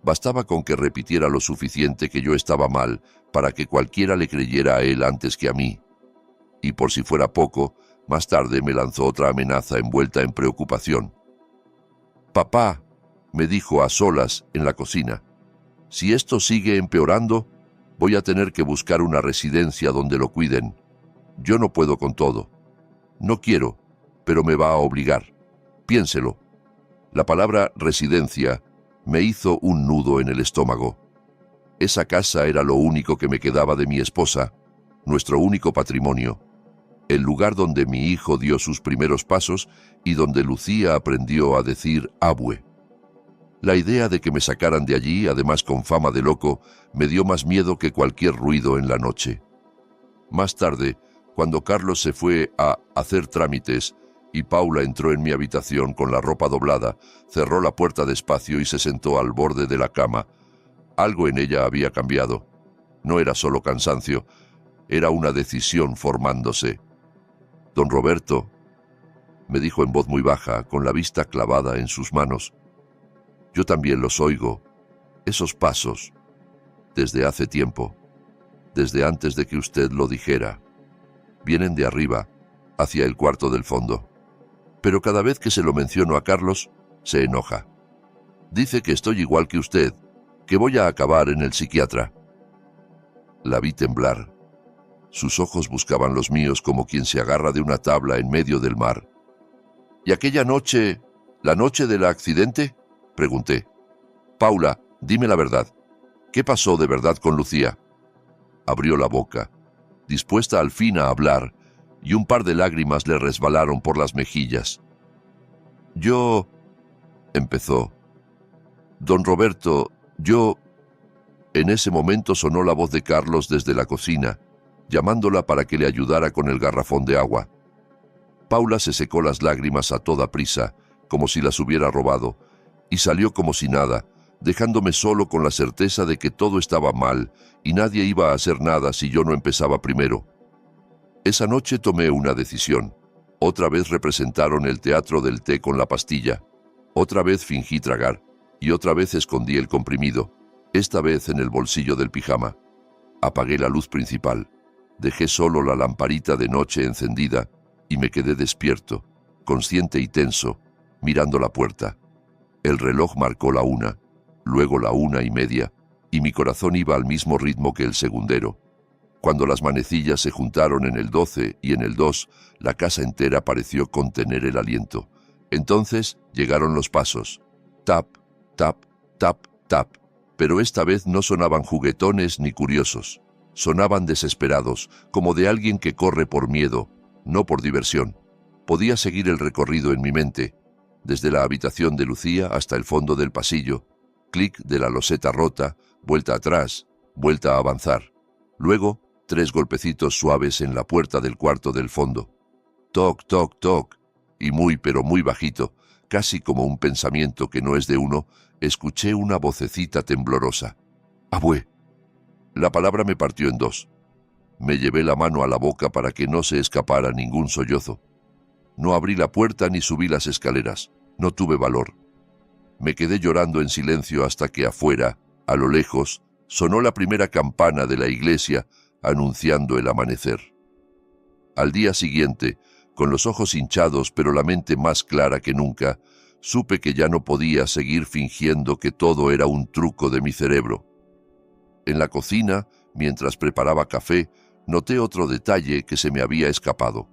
Speaker 1: Bastaba con que repitiera lo suficiente que yo estaba mal para que cualquiera le creyera a él antes que a mí. Y por si fuera poco, más tarde me lanzó otra amenaza envuelta en preocupación. «Papá», me dijo a solas en la cocina, «si esto sigue empeorando, voy a tener que buscar una residencia donde lo cuiden. Yo no puedo con todo. No quiero, pero me va a obligar. Piénselo». La palabra residencia me hizo un nudo en el estómago. Esa casa era lo único que me quedaba de mi esposa, nuestro único patrimonio, el lugar donde mi hijo dio sus primeros pasos y donde Lucía aprendió a decir abue. La idea de que me sacaran de allí, además con fama de loco, me dio más miedo que cualquier ruido en la noche. Más tarde, cuando Carlos se fue a hacer trámites y Paula entró en mi habitación con la ropa doblada, cerró la puerta despacio y se sentó al borde de la cama. Algo en ella había cambiado. No era solo cansancio, era una decisión formándose. «Don Roberto», me dijo en voz muy baja, con la vista clavada en sus manos, «yo también los oigo, esos pasos, desde hace tiempo, desde antes de que usted lo dijera. Vienen de arriba, hacia el cuarto del fondo. Pero cada vez que se lo menciono a Carlos, se enoja. Dice que estoy igual que usted, que voy a acabar en el psiquiatra». La vi temblar. Sus ojos buscaban los míos como quien se agarra de una tabla en medio del mar. «¿Y aquella noche, la noche del accidente?», pregunté. «Paula, dime la verdad. ¿Qué pasó de verdad con Lucía?». Abrió la boca, dispuesta al fin a hablar, y un par de lágrimas le resbalaron por las mejillas. «Yo», empezó. «Don Roberto, yo En ese momento sonó la voz de Carlos desde la cocina, llamándola para que le ayudara con el garrafón de agua. Paula se secó las lágrimas a toda prisa, como si las hubiera robado, y salió como si nada, dejándome solo con la certeza de que todo estaba mal y nadie iba a hacer nada si yo no empezaba primero. Esa noche tomé una decisión. Otra vez representaron el teatro del té con la pastilla. Otra vez fingí tragar, y otra vez escondí el comprimido, esta vez en el bolsillo del pijama. Apagué la luz principal, dejé solo la lamparita de noche encendida y me quedé despierto, consciente y tenso, mirando la puerta. El reloj marcó la 1, luego la 1:30, y mi corazón iba al mismo ritmo que el segundero. Cuando las manecillas se juntaron en el 12 y en el 2, la casa entera pareció contener el aliento. Entonces llegaron los pasos. Tap, tap, tap, tap. Pero esta vez no sonaban juguetones ni curiosos. Sonaban desesperados, como de alguien que corre por miedo, no por diversión. Podía seguir el recorrido en mi mente, desde la habitación de Lucía hasta el fondo del pasillo. Clic de la loseta rota, vuelta atrás, vuelta a avanzar. Luego, 3 golpecitos suaves en la puerta del cuarto del fondo. Toc, toc, toc. Y muy pero muy bajito, casi como un pensamiento que no es de uno, escuché una vocecita temblorosa. «Abue». La palabra me partió en 2. Me llevé la mano a la boca para que no se escapara ningún sollozo. No abrí la puerta ni subí las escaleras. No tuve valor. Me quedé llorando en silencio hasta que afuera, a lo lejos, sonó la primera campana de la iglesia anunciando el amanecer. Al día siguiente, con los ojos hinchados pero la mente más clara que nunca, supe que ya no podía seguir fingiendo que todo era un truco de mi cerebro. En la cocina, mientras preparaba café, noté otro detalle que se me había escapado.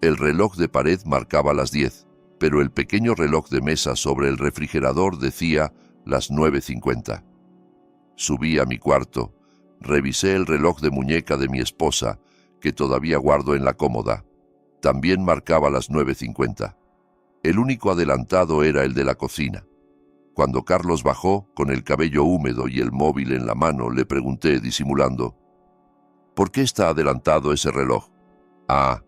Speaker 1: El reloj de pared marcaba las 10, pero el pequeño reloj de mesa sobre el refrigerador decía las 9:50. Subí a mi cuarto, revisé el reloj de muñeca de mi esposa, que todavía guardo en la cómoda. También marcaba las 9:50. El único adelantado era el de la cocina. Cuando Carlos bajó, con el cabello húmedo y el móvil en la mano, le pregunté, disimulando, «¿Por qué está adelantado ese reloj?» «Ah»,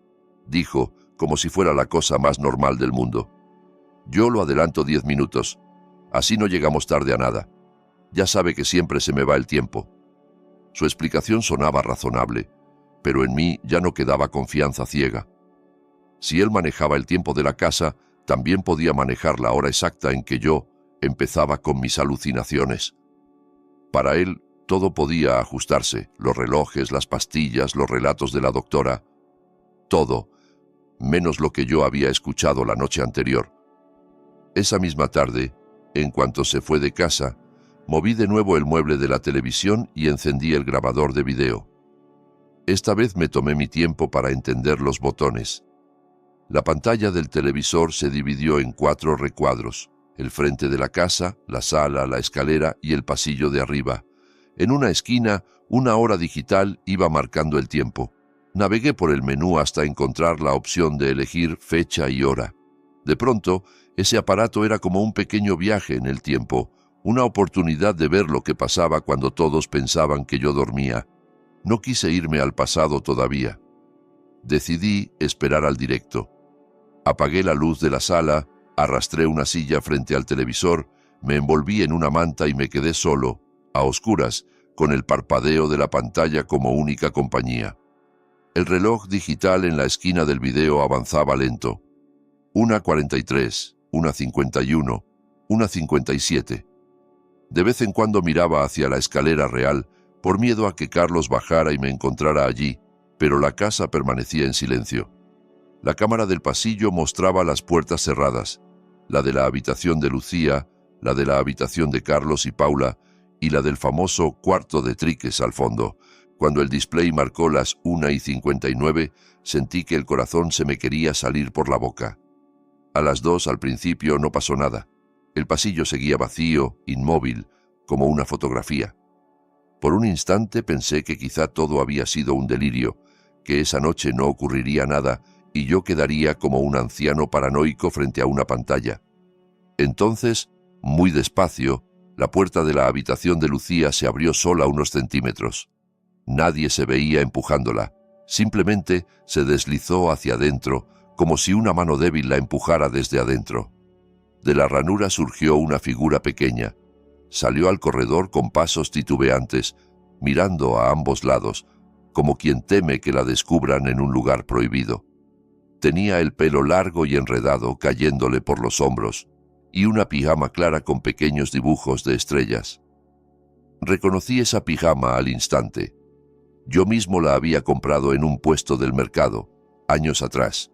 Speaker 1: dijo, como si fuera la cosa más normal del mundo. «Yo lo adelanto 10 minutos. Así no llegamos tarde a nada. Ya sabe que siempre se me va el tiempo». Su explicación sonaba razonable, pero en mí ya no quedaba confianza ciega. Si él manejaba el tiempo de la casa, también podía manejar la hora exacta en que yo empezaba con mis alucinaciones. Para él, todo podía ajustarse, los relojes, las pastillas, los relatos de la doctora, todo, menos lo que yo había escuchado la noche anterior. Esa misma tarde, en cuanto se fue de casa, moví de nuevo el mueble de la televisión y encendí el grabador de video. Esta vez me tomé mi tiempo para entender los botones. La pantalla del televisor se dividió en 4 recuadros: el frente de la casa, la sala, la escalera y el pasillo de arriba. En una esquina, una hora digital iba marcando el tiempo. Navegué por el menú hasta encontrar la opción de elegir fecha y hora. De pronto, ese aparato era como un pequeño viaje en el tiempo, una oportunidad de ver lo que pasaba cuando todos pensaban que yo dormía. No quise irme al pasado todavía. Decidí esperar al directo. Apagué la luz de la sala, arrastré una silla frente al televisor, me envolví en una manta y me quedé solo, a oscuras, con el parpadeo de la pantalla como única compañía. El reloj digital en la esquina del video avanzaba lento. 1:43, 1:51, 1:57. De vez en cuando miraba hacia la escalera real, por miedo a que Carlos bajara y me encontrara allí, pero la casa permanecía en silencio. La cámara del pasillo mostraba las puertas cerradas, la de la habitación de Lucía, la de la habitación de Carlos y Paula, y la del famoso cuarto de triques al fondo. Cuando el display marcó las 1:59, sentí que el corazón se me quería salir por la boca. A las 2 al principio no pasó nada. El pasillo seguía vacío, inmóvil, como una fotografía. Por un instante pensé que quizá todo había sido un delirio, que esa noche no ocurriría nada y yo quedaría como un anciano paranoico frente a una pantalla. Entonces, muy despacio, La puerta de la habitación de Lucía se abrió sola unos centímetros. Nadie se veía empujándola, simplemente se deslizó hacia adentro, como si una mano débil la empujara desde adentro. De la ranura surgió una figura pequeña. Salió al corredor con pasos titubeantes, mirando a ambos lados, como quien teme que la descubran en un lugar prohibido. Tenía el pelo largo y enredado cayéndole por los hombros, y una pijama clara con pequeños dibujos de estrellas. Reconocí esa pijama al instante. Yo mismo la había comprado en un puesto del mercado, años atrás.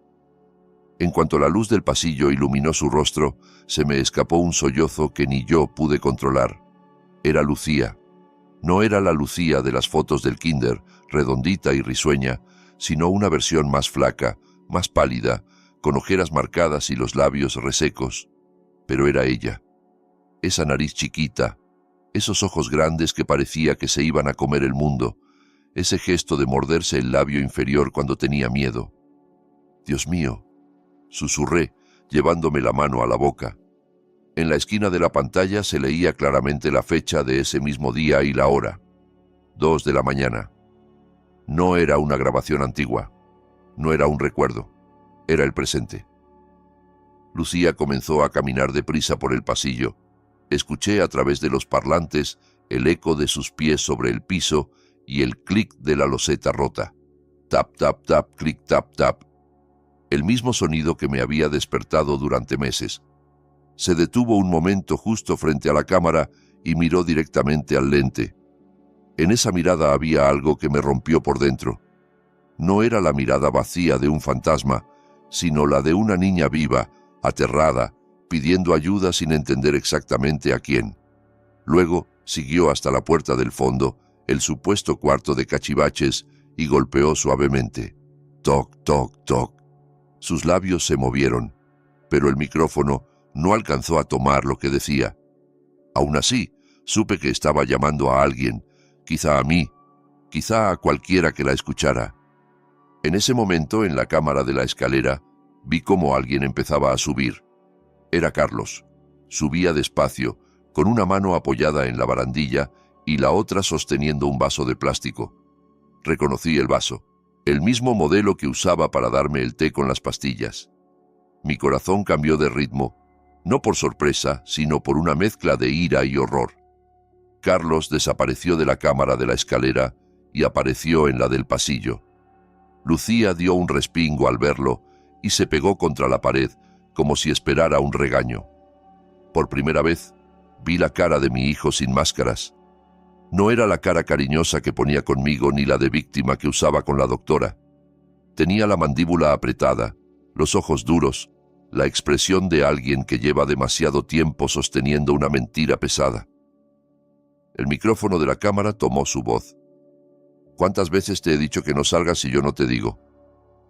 Speaker 1: En cuanto la luz del pasillo iluminó su rostro, se me escapó un sollozo que ni yo pude controlar. Era Lucía. No era la Lucía de las fotos del kinder, redondita y risueña, sino una versión más flaca, más pálida, con ojeras marcadas y los labios resecos. Pero era ella. Esa nariz chiquita, esos ojos grandes que parecía que se iban a comer el mundo, ese gesto de morderse el labio inferior cuando tenía miedo. Dios mío, susurré, llevándome la mano a la boca. En la esquina de la pantalla se leía claramente la fecha de ese mismo día y la hora. 2 de la mañana. No era una grabación antigua. No era un recuerdo. Era el presente. Lucía comenzó a caminar deprisa por el pasillo. Escuché a través de los parlantes el eco de sus pies sobre el piso y el clic de la loseta rota. Tap, tap, tap, clic, tap, tap. El mismo sonido que me había despertado durante meses. Se detuvo un momento justo frente a la cámara y miró directamente al lente. En esa mirada había algo que me rompió por dentro. No era la mirada vacía de un fantasma, sino la de una niña viva, aterrada, pidiendo ayuda sin entender exactamente a quién. Luego siguió hasta la puerta del fondo, el supuesto cuarto de cachivaches, y golpeó suavemente. Toc, toc, toc. Sus labios se movieron, pero el micrófono no alcanzó a tomar lo que decía. Aún así, supe que estaba llamando a alguien, quizá a mí, quizá a cualquiera que la escuchara. En ese momento, en la cámara de la escalera, vi cómo alguien empezaba a subir. Era Carlos. Subía despacio, con una mano apoyada en la barandilla y la otra sosteniendo un vaso de plástico. Reconocí el vaso, el mismo modelo que usaba para darme el té con las pastillas. Mi corazón cambió de ritmo, no por sorpresa, sino por una mezcla de ira y horror. Carlos desapareció de la cámara de la escalera y apareció en la del pasillo. Lucía dio un respingo al verlo y se pegó contra la pared, como si esperara un regaño. Por primera vez, vi la cara de mi hijo sin máscaras. No era la cara cariñosa que ponía conmigo ni la de víctima que usaba con la doctora. Tenía la mandíbula apretada, los ojos duros, la expresión de alguien que lleva demasiado tiempo sosteniendo una mentira pesada. El micrófono de la cámara tomó su voz. «¿Cuántas veces te he dicho que no salgas si yo no te digo?»,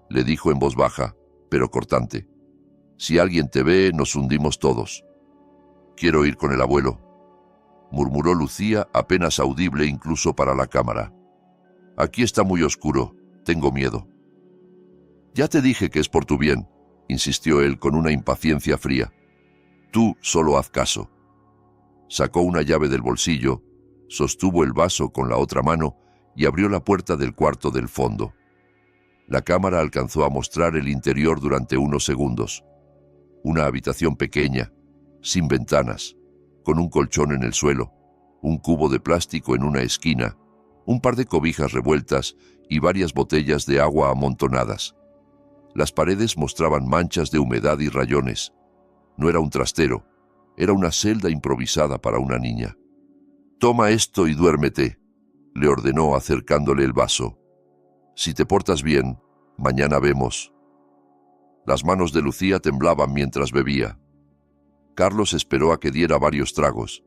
Speaker 1: le dijo en voz baja, pero cortante. «Si alguien te ve, nos hundimos todos». «Quiero ir con el abuelo», murmuró Lucía, apenas audible incluso para la cámara. «Aquí está muy oscuro, tengo miedo». «Ya te dije que es por tu bien», insistió él con una impaciencia fría. «Tú solo haz caso». Sacó una llave del bolsillo, sostuvo el vaso con la otra mano y abrió la puerta del cuarto del fondo. La cámara alcanzó a mostrar el interior durante unos segundos. Una habitación pequeña, sin ventanas, con un colchón en el suelo, un cubo de plástico en una esquina, un par de cobijas revueltas y varias botellas de agua amontonadas. Las paredes mostraban manchas de humedad y rayones. No era un trastero, era una celda improvisada para una niña. «Toma esto y duérmete», le ordenó acercándole el vaso. «Si te portas bien, mañana vemos». Las manos de Lucía temblaban mientras bebía. Carlos esperó a que diera varios tragos.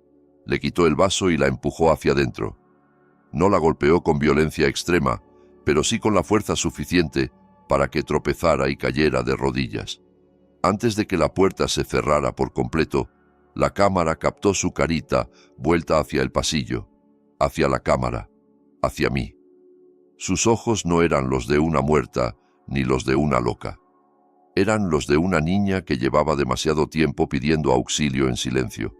Speaker 1: Le quitó el vaso y la empujó hacia adentro. No la golpeó con violencia extrema, pero sí con la fuerza suficiente para que tropezara y cayera de rodillas. Antes de que la puerta se cerrara por completo, la cámara captó su carita vuelta hacia el pasillo, hacia la cámara, hacia mí. Sus ojos no eran los de una muerta ni los de una loca. Eran los de una niña que llevaba demasiado tiempo pidiendo auxilio en silencio.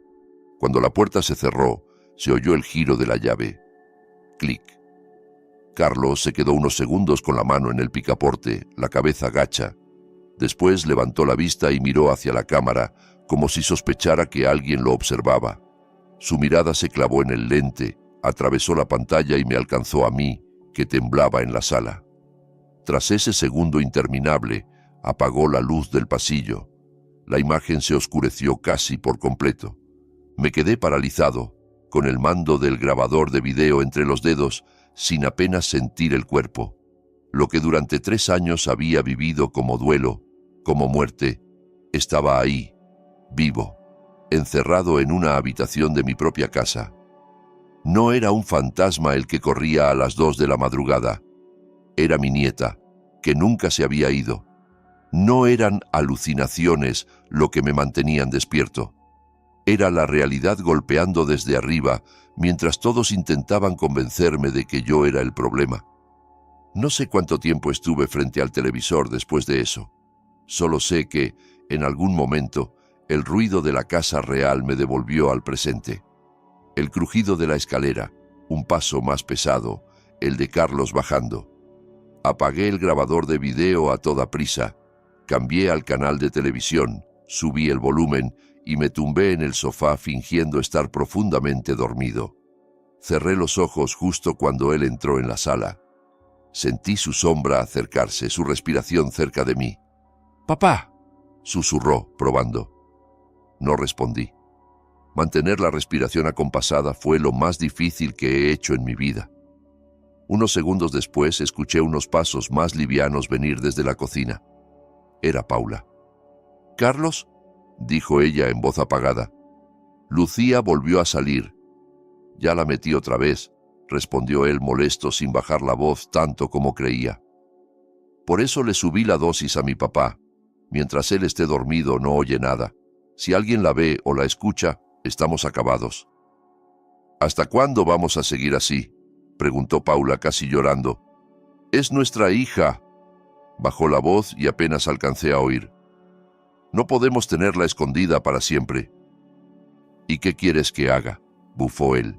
Speaker 1: Cuando la puerta se cerró, se oyó el giro de la llave. Clic. Carlos se quedó unos segundos con la mano en el picaporte, la cabeza gacha. Después levantó la vista y miró hacia la cámara, como si sospechara que alguien lo observaba. Su mirada se clavó en el lente, atravesó la pantalla y me alcanzó a mí, que temblaba en la sala. Tras ese segundo interminable, apagó la luz del pasillo. La imagen se oscureció casi por completo. Me quedé paralizado, con el mando del grabador de video entre los dedos, sin apenas sentir el cuerpo. Lo que durante 3 años había vivido como duelo, como muerte, estaba ahí, vivo, encerrado en una habitación de mi propia casa. No era un fantasma el que corría a las 2 de la madrugada. Era mi nieta, que nunca se había ido. No eran alucinaciones lo que me mantenían despierto. Era la realidad golpeando desde arriba, mientras todos intentaban convencerme de que yo era el problema. No sé cuánto tiempo estuve frente al televisor después de eso. Solo sé que, en algún momento, el ruido de la casa real me devolvió al presente. El crujido de la escalera, un paso más pesado, el de Carlos bajando. Apagué el grabador de video a toda prisa, cambié al canal de televisión, subí el volumen y me tumbé en el sofá fingiendo estar profundamente dormido. Cerré los ojos justo cuando él entró en la sala. Sentí su sombra acercarse, su respiración cerca de mí. «¡Papá!», susurró, probando. No respondí. Mantener la respiración acompasada fue lo más difícil que he hecho en mi vida. Unos segundos después escuché unos pasos más livianos venir desde la cocina. Era Paula. «¿Carlos?», dijo ella en voz apagada. «Lucía volvió a salir». «Ya la metí otra vez», respondió él molesto sin bajar la voz tanto como creía. «Por eso le subí la dosis a mi papá. Mientras él esté dormido no oye nada. Si alguien la ve o la escucha, estamos acabados». «¿Hasta cuándo vamos a seguir así?», preguntó Paula casi llorando. «Es nuestra hija». Bajó la voz y apenas alcancé a oír. «No podemos tenerla escondida para siempre». «¿Y qué quieres que haga?», bufó él.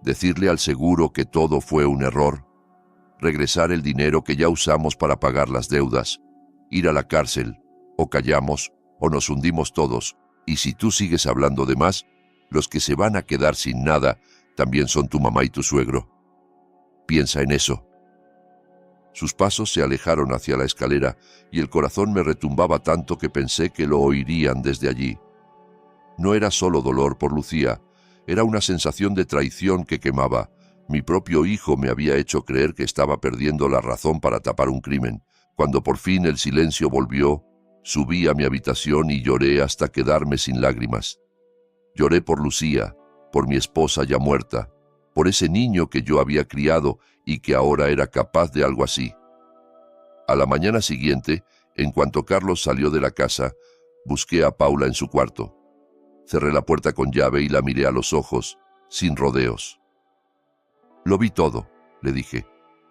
Speaker 1: «¿Decirle al seguro que todo fue un error? ¿Regresar el dinero que ya usamos para pagar las deudas? ¿Ir a la cárcel? ¿O callamos o nos hundimos todos? Y si tú sigues hablando de más, los que se van a quedar sin nada también son tu mamá y tu suegro. Piensa en eso». Sus pasos se alejaron hacia la escalera y el corazón me retumbaba tanto que pensé que lo oirían desde allí. No era solo dolor por Lucía, era una sensación de traición que quemaba. Mi propio hijo me había hecho creer que estaba perdiendo la razón para tapar un crimen. Cuando por fin el silencio volvió, subí a mi habitación y lloré hasta quedarme sin lágrimas. Lloré por Lucía, por mi esposa ya muerta, por ese niño que yo había criado y que ahora era capaz de algo así. A la mañana siguiente, en cuanto Carlos salió de la casa, busqué a Paula en su cuarto. Cerré la puerta con llave y la miré a los ojos, sin rodeos. «Lo vi todo», le dije.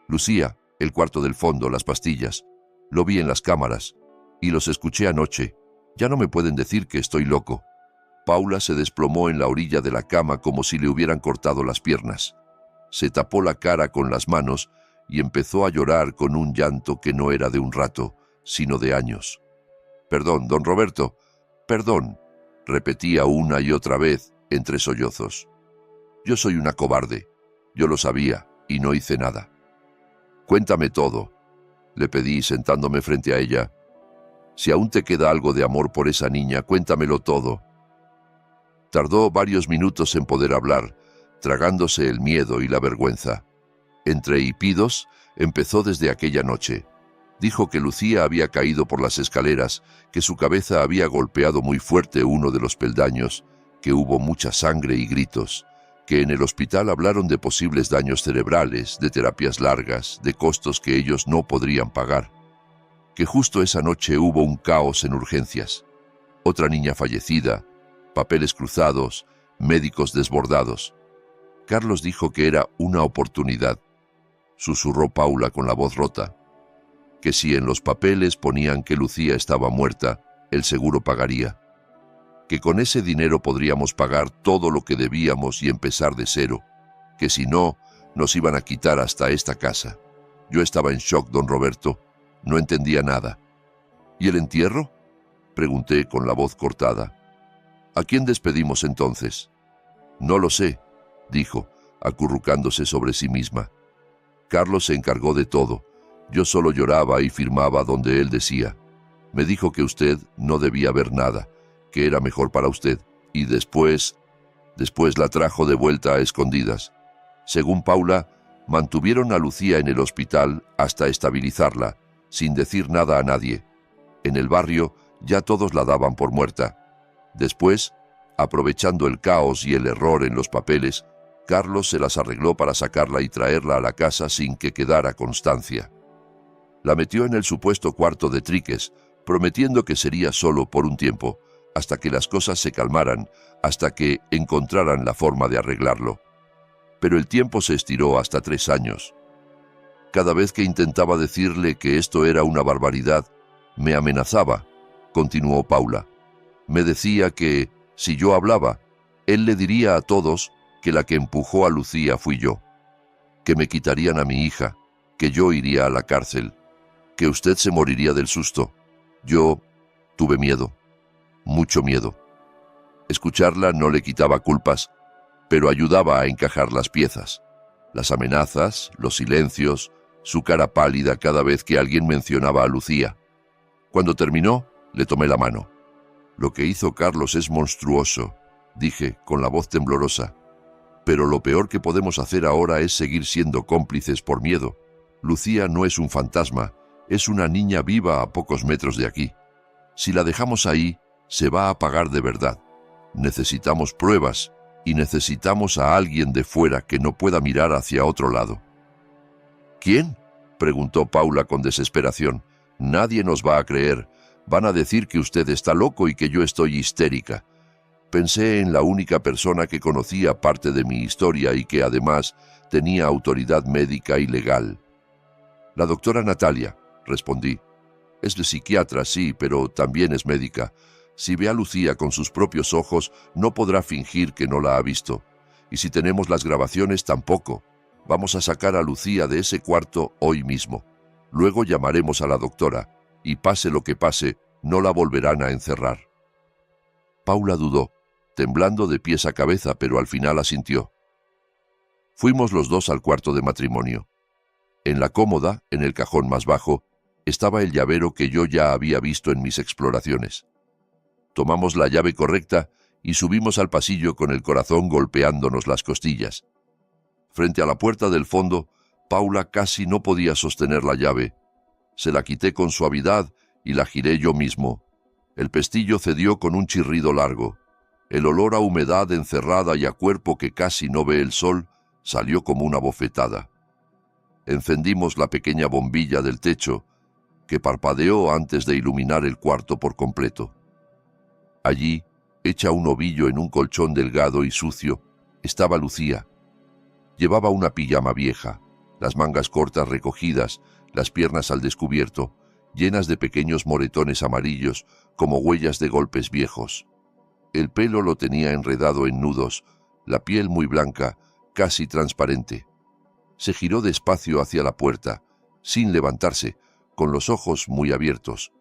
Speaker 1: «Lucía, el cuarto del fondo, las pastillas. Lo vi en las cámaras. Y los escuché anoche. Ya no me pueden decir que estoy loco». Paula se desplomó en la orilla de la cama como si le hubieran cortado las piernas. Se tapó la cara con las manos y empezó a llorar con un llanto que no era de un rato, sino de años. «Perdón, don Roberto, perdón», repetía una y otra vez entre sollozos. «Yo soy una cobarde. Yo lo sabía y no hice nada». «Cuéntame todo», le pedí sentándome frente a ella. «Si aún te queda algo de amor por esa niña, cuéntamelo todo». Tardó varios minutos en poder hablar, tragándose el miedo y la vergüenza. Entre hipidos, empezó desde aquella noche. Dijo que Lucía había caído por las escaleras, que su cabeza había golpeado muy fuerte uno de los peldaños, que hubo mucha sangre y gritos, que en el hospital hablaron de posibles daños cerebrales, de terapias largas, de costos que ellos no podrían pagar, que justo esa noche hubo un caos en urgencias. Otra niña fallecida, papeles cruzados, médicos desbordados. Carlos dijo que era una oportunidad, susurró Paula con la voz rota, que si en los papeles ponían que Lucía estaba muerta, el seguro pagaría. que con ese dinero podríamos pagar todo lo que debíamos y empezar de cero, que si no, nos iban a quitar hasta esta casa. Yo estaba en shock, don Roberto. No entendía nada. ¿Y el entierro?, pregunté con la voz cortada. ¿A quién despedimos entonces? No lo sé, dijo, acurrucándose sobre sí misma. Carlos se encargó de todo. Yo solo lloraba y firmaba donde él decía. Me dijo que usted no debía ver nada, que era mejor para usted, y después la trajo de vuelta a escondidas. Según Paula, mantuvieron a Lucía en el hospital hasta estabilizarla, sin decir nada a nadie. En el barrio ya todos la daban por muerta. Después, aprovechando el caos y el error en los papeles, Carlos se las arregló para sacarla y traerla a la casa sin que quedara constancia. La metió en el supuesto cuarto de Triques, prometiendo que sería solo por un tiempo, hasta que las cosas se calmaran, hasta que encontraran la forma de arreglarlo. Pero el tiempo se estiró hasta 3 años. Cada vez que intentaba decirle que esto era una barbaridad, me amenazaba, continuó Paula. Me decía que, si yo hablaba, él le diría a todos que la que empujó a Lucía fui yo, que me quitarían a mi hija, que yo iría a la cárcel, que usted se moriría del susto. Yo tuve miedo, mucho miedo. Escucharla no le quitaba culpas, pero ayudaba a encajar las piezas. Las amenazas, los silencios, su cara pálida cada vez que alguien mencionaba a Lucía. Cuando terminó, le tomé la mano. Lo que hizo Carlos es monstruoso, dije con la voz temblorosa. Pero lo peor que podemos hacer ahora es seguir siendo cómplices por miedo. Lucía no es un fantasma, es una niña viva a pocos metros de aquí. Si la dejamos ahí, se va a apagar de verdad. Necesitamos pruebas y necesitamos a alguien de fuera que no pueda mirar hacia otro lado. ¿Quién?, preguntó Paula con desesperación. Nadie nos va a creer. Van a decir que usted está loco y que yo estoy histérica. Pensé en la única persona que conocía parte de mi historia y que además tenía autoridad médica y legal. La doctora Natalia, respondí. Es de psiquiatra, sí, pero también es médica. Si ve a Lucía con sus propios ojos, no podrá fingir que no la ha visto. Y si tenemos las grabaciones, tampoco. Vamos a sacar a Lucía de ese cuarto hoy mismo. Luego llamaremos a la doctora, y pase lo que pase, no la volverán a encerrar. Paula dudó, temblando de pies a cabeza, pero al final asintió. Fuimos los dos al cuarto de matrimonio. En la cómoda, en el cajón más bajo, estaba el llavero que yo ya había visto en mis exploraciones. Tomamos la llave correcta y subimos al pasillo con el corazón golpeándonos las costillas. Frente a la puerta del fondo, Paula casi no podía sostener la llave. Se la quité con suavidad y la giré yo mismo. El pestillo cedió con un chirrido largo. El olor a humedad encerrada y a cuerpo que casi no ve el sol salió como una bofetada. Encendimos la pequeña bombilla del techo, que parpadeó antes de iluminar el cuarto por completo. Allí, hecha un ovillo en un colchón delgado y sucio, estaba Lucía. Llevaba una pijama vieja, las mangas cortas recogidas, las piernas al descubierto, llenas de pequeños moretones amarillos como huellas de golpes viejos. El pelo lo tenía enredado en nudos, la piel muy blanca, casi transparente. Se giró despacio hacia la puerta, sin levantarse, con los ojos muy abiertos,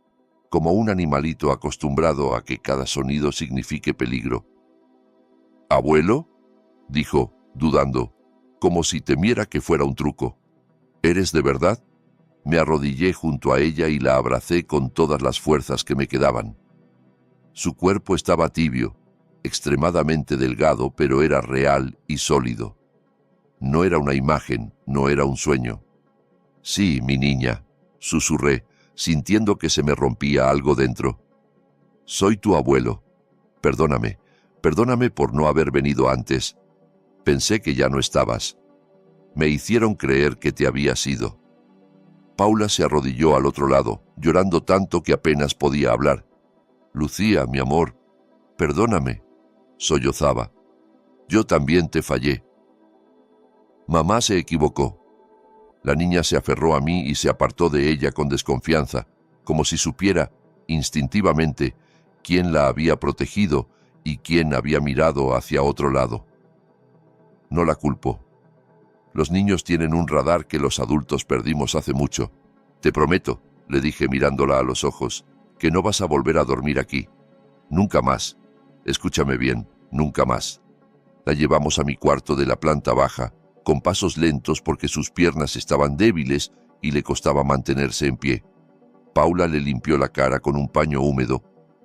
Speaker 1: como un animalito acostumbrado a que cada sonido signifique peligro. «¿Abuelo?», dijo, dudando, como si temiera que fuera un truco. «¿Eres de verdad?». Me arrodillé junto a ella y la abracé con todas las fuerzas que me quedaban. Su cuerpo estaba tibio, extremadamente delgado, pero era real y sólido. No era una imagen, no era un sueño. «Sí, mi niña», susurré, sintiendo que se me rompía algo dentro. «Soy tu abuelo. Perdóname, perdóname por no haber venido antes. Pensé que ya no estabas. Me hicieron creer que te habías ido». Paula se arrodilló al otro lado, llorando tanto que apenas podía hablar. «Lucía, mi amor, perdóname», sollozaba. «Yo también te fallé». Mamá se equivocó. La niña se aferró a mí y se apartó de ella con desconfianza, como si supiera, instintivamente, quién la había protegido ¿Y quién había mirado hacia otro lado? No la culpo. Los niños tienen un radar que los adultos perdimos hace mucho. Te prometo, le dije mirándola a los ojos, que no vas a volver a dormir aquí. Nunca más. Escúchame bien, nunca más. La llevamos a mi cuarto de la planta baja, con pasos lentos porque sus piernas estaban débiles y le costaba mantenerse en pie. Paula le limpió la cara con un paño húmedo,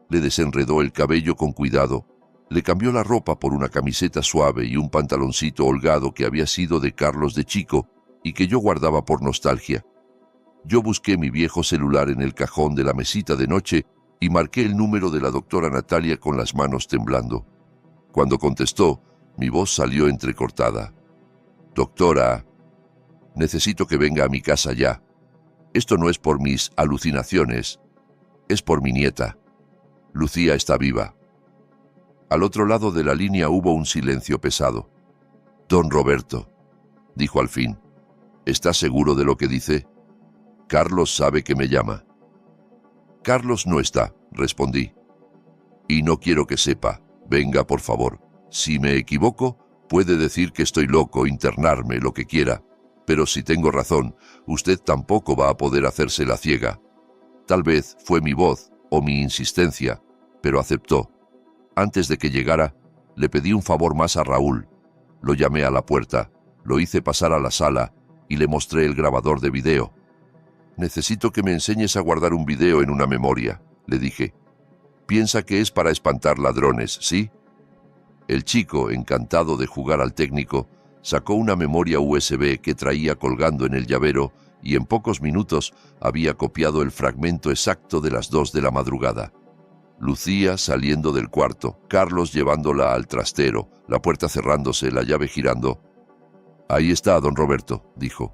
Speaker 1: le desenredó el cabello con cuidado, le cambió la ropa por una camiseta suave y un pantaloncito holgado que había sido de Carlos de chico y que yo guardaba por nostalgia. Yo busqué mi viejo celular en el cajón de la mesita de noche y marqué el número de la doctora Natalia con las manos temblando. Cuando contestó, mi voz salió entrecortada. «Doctora, necesito que venga a mi casa ya. Esto no es por mis alucinaciones, es por mi nieta. Lucía está viva». Al otro lado de la línea hubo un silencio pesado. «Don Roberto», dijo al fin, «¿está seguro de lo que dice? Carlos sabe que me llama». «Carlos no está», respondí. «Y no quiero que sepa. Venga, por favor. Si me equivoco, puede decir que estoy loco, internarme, lo que quiera. Pero si tengo razón, usted tampoco va a poder hacerse la ciega». Tal vez fue mi voz o mi insistencia, pero aceptó. Antes de que llegara, le pedí un favor más a Raúl. Lo llamé a la puerta, lo hice pasar a la sala y le mostré el grabador de video. «Necesito que me enseñes a guardar un video en una memoria», le dije. «Piensa que es para espantar ladrones, ¿sí?» El chico, encantado de jugar al técnico, sacó una memoria USB que traía colgando en el llavero y en pocos minutos había copiado el fragmento exacto de las 2 de la madrugada. Lucía saliendo del cuarto, Carlos llevándola al trastero, la puerta cerrándose, la llave girando. «Ahí está, don Roberto», dijo.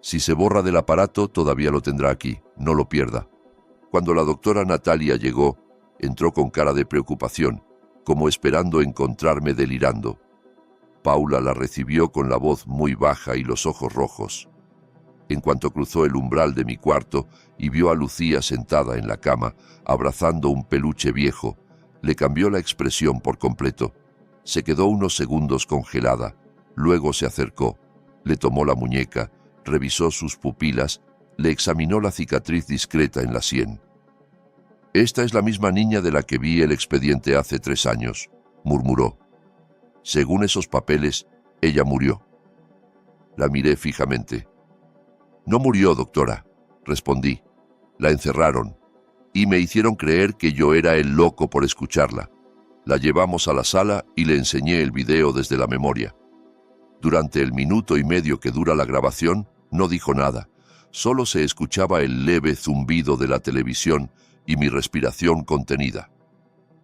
Speaker 1: «Si se borra del aparato, todavía lo tendrá aquí, no lo pierda». Cuando la doctora Natalia llegó, entró con cara de preocupación, como esperando encontrarme delirando. Paula la recibió con la voz muy baja y los ojos rojos. En cuanto cruzó el umbral de mi cuarto y vio a Lucía sentada en la cama, abrazando un peluche viejo, le cambió la expresión por completo. Se quedó unos segundos congelada, luego se acercó, le tomó la muñeca, revisó sus pupilas, le examinó la cicatriz discreta en la sien. «Esta es la misma niña de la que vi el expediente hace 3 años», murmuró. «Según esos papeles, ella murió». La miré fijamente. «No murió, doctora», respondí. «La encerraron y me hicieron creer que yo era el loco por escucharla. La llevamos a la sala y le enseñé el video desde la memoria. Durante el minuto y medio que dura la grabación, no dijo nada. Solo se escuchaba el leve zumbido de la televisión y mi respiración contenida.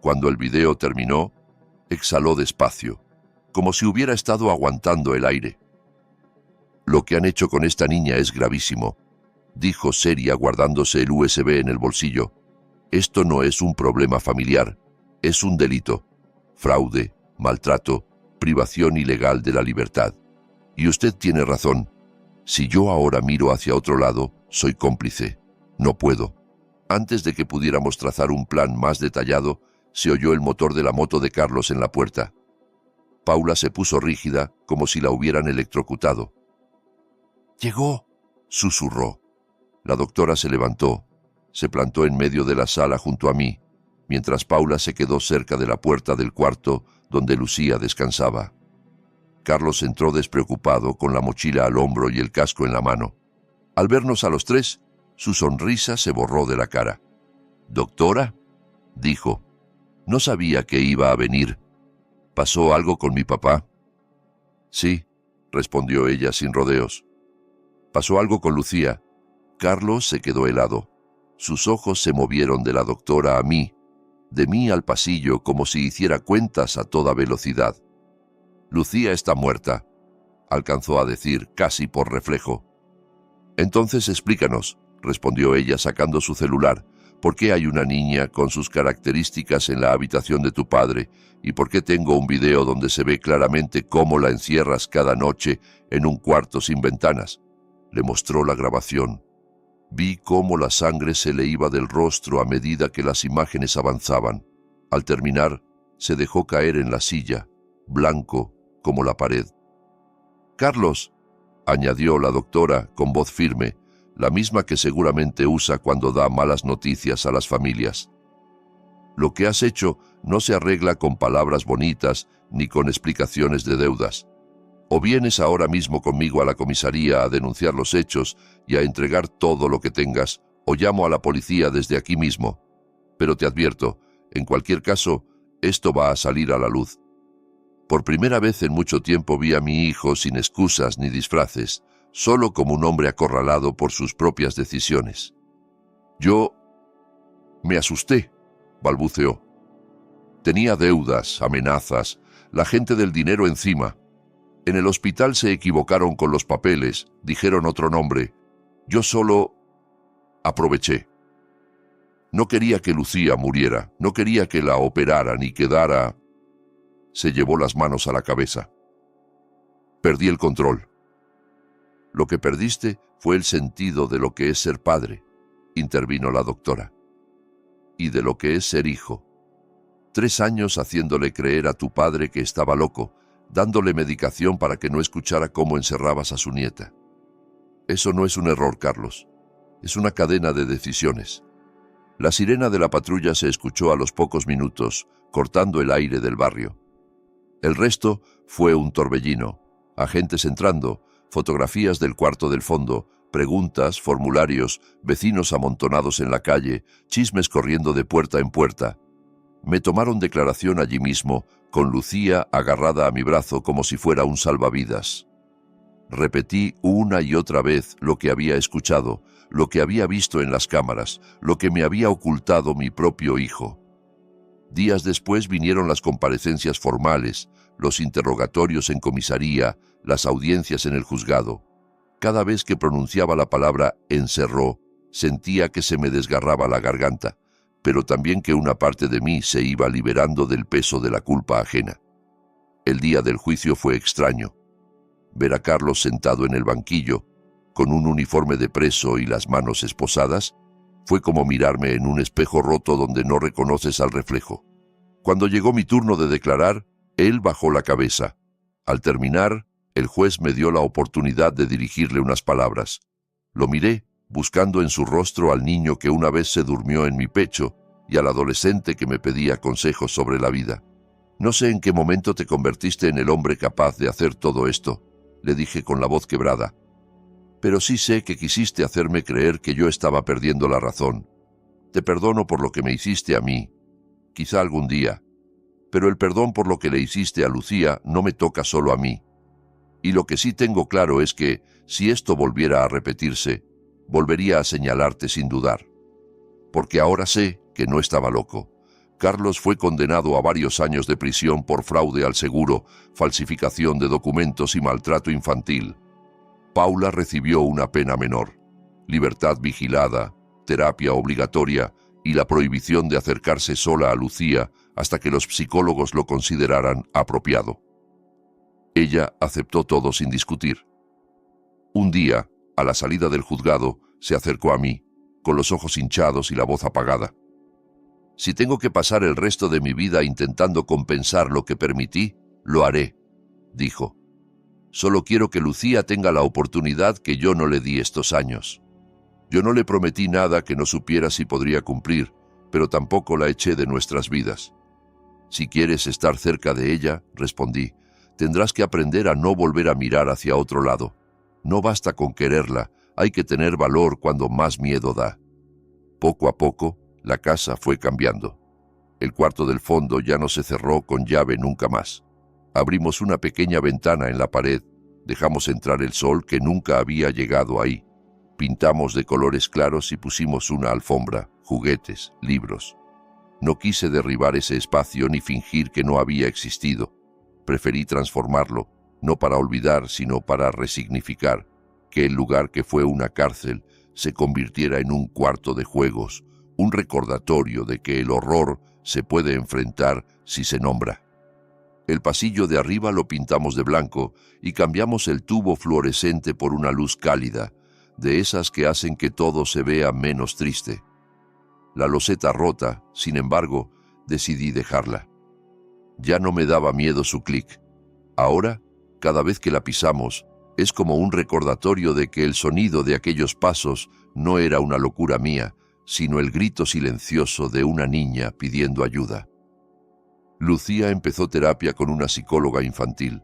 Speaker 1: Cuando el video terminó, exhaló despacio, como si hubiera estado aguantando el aire. «Lo que han hecho con esta niña es gravísimo», dijo seria guardándose el USB en el bolsillo. «Esto no es un problema familiar, es un delito. Fraude, maltrato, privación ilegal de la libertad. Y usted tiene razón. Si yo ahora miro hacia otro lado, soy cómplice. No puedo». Antes de que pudiéramos trazar un plan más detallado, se oyó el motor de la moto de Carlos en la puerta. Paula se puso rígida, como si la hubieran electrocutado. «Llegó», susurró. La doctora se levantó, se plantó en medio de la sala junto a mí, mientras Paula se quedó cerca de la puerta del cuarto donde Lucía descansaba. Carlos entró despreocupado, con la mochila al hombro y el casco en la mano. Al vernos a los 3, su sonrisa se borró de la cara. «¿Doctora?», dijo. «No sabía que iba a venir. ¿Pasó algo con mi papá?». «Sí», respondió ella sin rodeos. «Pasó algo con Lucía». Carlos se quedó helado. Sus ojos se movieron de la doctora a mí, de mí al pasillo, como si hiciera cuentas a toda velocidad. «Lucía está muerta», alcanzó a decir, casi por reflejo. «Entonces explícanos», respondió ella sacando su celular. «¿Por qué hay una niña con sus características en la habitación de tu padre? ¿Y por qué tengo un video donde se ve claramente cómo la encierras cada noche en un cuarto sin ventanas?» Le mostró la grabación. Vi cómo la sangre se le iba del rostro a medida que las imágenes avanzaban. Al terminar, se dejó caer en la silla, blanco como la pared. «Carlos», añadió la doctora con voz firme, la misma que seguramente usa cuando da malas noticias a las familias. «Lo que has hecho no se arregla con palabras bonitas ni con explicaciones de deudas. O vienes ahora mismo conmigo a la comisaría a denunciar los hechos y a entregar todo lo que tengas, o llamo a la policía desde aquí mismo. Pero te advierto, en cualquier caso, esto va a salir a la luz. Por primera vez en mucho tiempo vi a mi hijo sin excusas ni disfraces, solo como un hombre acorralado por sus propias decisiones. Yo me asusté», balbuceó. «Tenía deudas, amenazas, la gente del dinero encima. En el hospital se equivocaron con los papeles, dijeron otro nombre. Yo solo aproveché. No quería que Lucía muriera, no quería que la operaran y quedara...» Se llevó las manos a la cabeza. «Perdí el control». «Lo que perdiste fue el sentido de lo que es ser padre», intervino la doctora. «Y de lo que es ser hijo. 3 años haciéndole creer a tu padre que estaba loco, dándole medicación para que no escuchara cómo encerrabas a su nieta. Eso no es un error, Carlos. Es una cadena de decisiones». La sirena de la patrulla se escuchó a los pocos minutos, cortando el aire del barrio. El resto fue un torbellino. Agentes entrando, fotografías del cuarto del fondo, preguntas, formularios, vecinos amontonados en la calle, chismes corriendo de puerta en puerta. Me tomaron declaración allí mismo, con Lucía agarrada a mi brazo como si fuera un salvavidas. Repetí una y otra vez lo que había escuchado, lo que había visto en las cámaras, lo que me había ocultado mi propio hijo. Días después vinieron las comparecencias formales, los interrogatorios en comisaría, las audiencias en el juzgado. Cada vez que pronunciaba la palabra encerró, sentía que se me desgarraba la garganta, pero también que una parte de mí se iba liberando del peso de la culpa ajena. El día del juicio fue extraño. Ver a Carlos sentado en el banquillo, con un uniforme de preso y las manos esposadas, fue como mirarme en un espejo roto donde no reconoces al reflejo. Cuando llegó mi turno de declarar, él bajó la cabeza. Al terminar, el juez me dio la oportunidad de dirigirle unas palabras. Lo miré, buscando en su rostro al niño que una vez se durmió en mi pecho y al adolescente que me pedía consejos sobre la vida. «No sé en qué momento te convertiste en el hombre capaz de hacer todo esto», le dije con la voz quebrada. «Pero sí sé que quisiste hacerme creer que yo estaba perdiendo la razón. Te perdono por lo que me hiciste a mí, quizá algún día, pero el perdón por lo que le hiciste a Lucía no me toca solo a mí. Y lo que sí tengo claro es que, si esto volviera a repetirse, volvería a señalarte sin dudar. Porque ahora sé que no estaba loco. Carlos fue condenado a varios años de prisión por fraude al seguro, falsificación de documentos y maltrato infantil. Paula recibió una pena menor, libertad vigilada, terapia obligatoria y la prohibición de acercarse sola a Lucía hasta que los psicólogos lo consideraran apropiado. Ella aceptó todo sin discutir. Un día, a la salida del juzgado, se acercó a mí, con los ojos hinchados y la voz apagada. «Si tengo que pasar el resto de mi vida intentando compensar lo que permití, lo haré», dijo. «Solo quiero que Lucía tenga la oportunidad que yo no le di estos años. Yo no le prometí nada que no supiera si podría cumplir, pero tampoco la eché de nuestras vidas. Si quieres estar cerca de ella», respondí, «tendrás que aprender a no volver a mirar hacia otro lado. No basta con quererla, hay que tener valor cuando más miedo da». Poco a poco, la casa fue cambiando. El cuarto del fondo ya no se cerró con llave nunca más. Abrimos una pequeña ventana en la pared, dejamos entrar el sol que nunca había llegado ahí. Pintamos de colores claros y pusimos una alfombra, juguetes, libros. No quise derribar ese espacio ni fingir que no había existido. Preferí transformarlo, no para olvidar, sino para resignificar, que el lugar que fue una cárcel se convirtiera en un cuarto de juegos, un recordatorio de que el horror se puede enfrentar si se nombra. El pasillo de arriba lo pintamos de blanco y cambiamos el tubo fluorescente por una luz cálida, de esas que hacen que todo se vea menos triste. La loseta rota, sin embargo, decidí dejarla. Ya no me daba miedo su clic. Ahora, cada vez que la pisamos, es como un recordatorio de que el sonido de aquellos pasos no era una locura mía, sino el grito silencioso de una niña pidiendo ayuda. Lucía empezó terapia con una psicóloga infantil.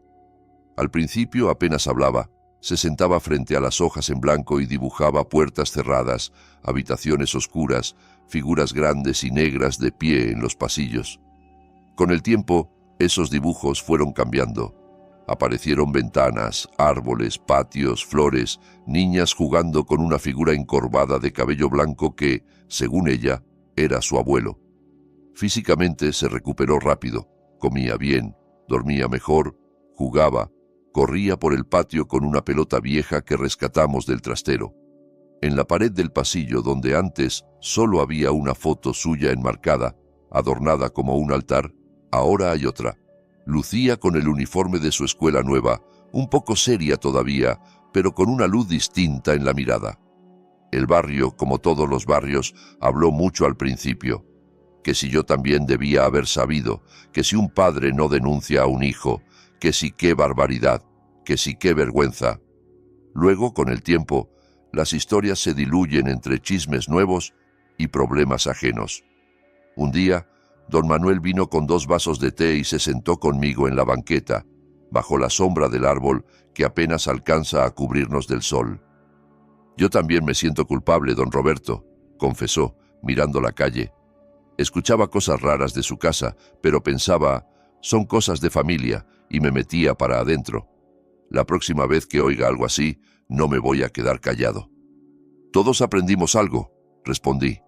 Speaker 1: Al principio apenas hablaba, se sentaba frente a las hojas en blanco y dibujaba puertas cerradas, habitaciones oscuras, figuras grandes y negras de pie en los pasillos. Con el tiempo, esos dibujos fueron cambiando. Aparecieron ventanas, árboles, patios, flores, niñas jugando con una figura encorvada de cabello blanco que, según ella, era su abuelo. Físicamente se recuperó rápido, comía bien, dormía mejor, jugaba, corría por el patio con una pelota vieja que rescatamos del trastero. En la pared del pasillo donde antes solo había una foto suya enmarcada, adornada como un altar, ahora hay otra. Lucía con el uniforme de su escuela nueva, un poco seria todavía, pero con una luz distinta en la mirada. El barrio, como todos los barrios, habló mucho al principio. Que si yo también debía haber sabido, que si un padre no denuncia a un hijo, que si qué barbaridad, que si qué vergüenza. Luego, con el tiempo, las historias se diluyen entre chismes nuevos y problemas ajenos. Un día, don Manuel vino con 2 vasos de té y se sentó conmigo en la banqueta, bajo la sombra del árbol que apenas alcanza a cubrirnos del sol. Yo también me siento culpable, don Roberto, confesó, mirando la calle. Escuchaba cosas raras de su casa, pero pensaba, son cosas de familia, y me metía para adentro. La próxima vez que oiga algo así, no me voy a quedar callado. Todos aprendimos algo, respondí.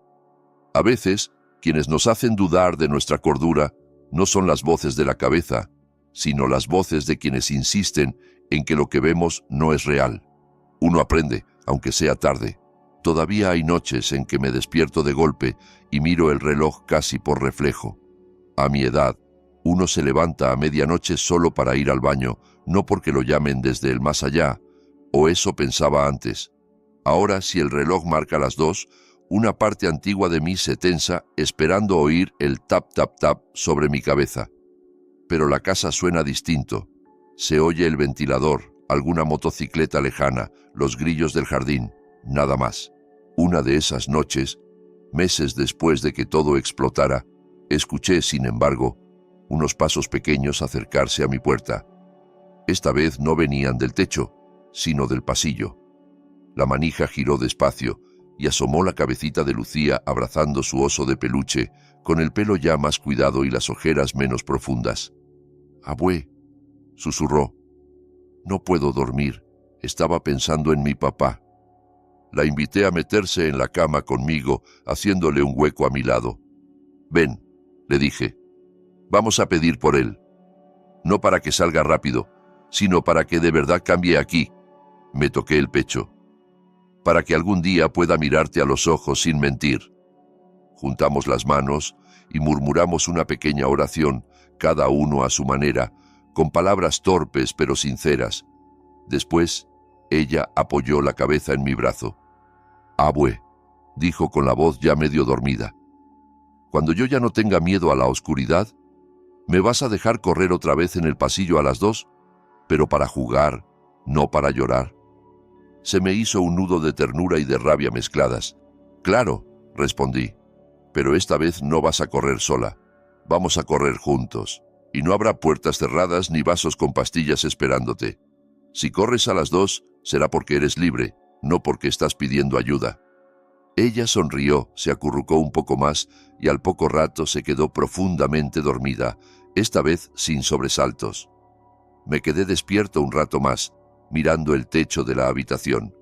Speaker 1: A veces, quienes nos hacen dudar de nuestra cordura no son las voces de la cabeza, sino las voces de quienes insisten en que lo que vemos no es real. Uno aprende, aunque sea tarde. Todavía hay noches en que me despierto de golpe y miro el reloj casi por reflejo. A mi edad, uno se levanta a medianoche solo para ir al baño, no porque lo llamen desde el más allá, o eso pensaba antes. Ahora, si el reloj marca las 2, una parte antigua de mí se tensa esperando oír el tap-tap-tap sobre mi cabeza. Pero la casa suena distinto. Se oye el ventilador, alguna motocicleta lejana, los grillos del jardín, nada más. Una de esas noches, meses después de que todo explotara, escuché, sin embargo, unos pasos pequeños acercarse a mi puerta. Esta vez no venían del techo, sino del pasillo. La manija giró despacio y asomó la cabecita de Lucía abrazando su oso de peluche, con el pelo ya más cuidado y las ojeras menos profundas. «Abue», susurró. «No puedo dormir. Estaba pensando en mi papá». La invité a meterse en la cama conmigo, haciéndole un hueco a mi lado. «Ven», le dije. «Vamos a pedir por él. No para que salga rápido, sino para que de verdad cambie aquí». Me toqué el pecho. «Para que algún día pueda mirarte a los ojos sin mentir». Juntamos las manos y murmuramos una pequeña oración, cada uno a su manera, con palabras torpes pero sinceras. Después, ella apoyó la cabeza en mi brazo. «Abue», dijo con la voz ya medio dormida. «Cuando yo ya no tenga miedo a la oscuridad, ¿me vas a dejar correr otra vez en el pasillo a las 2? Pero para jugar, no para llorar». Se me hizo un nudo de ternura y de rabia mezcladas. «Claro», respondí, «pero esta vez no vas a correr sola. Vamos a correr juntos. Y no habrá puertas cerradas ni vasos con pastillas esperándote. Si corres a las 2, será porque eres libre, no porque estás pidiendo ayuda». Ella sonrió, se acurrucó un poco más y al poco rato se quedó profundamente dormida, esta vez sin sobresaltos. Me quedé despierto un rato más, mirando el techo de la habitación.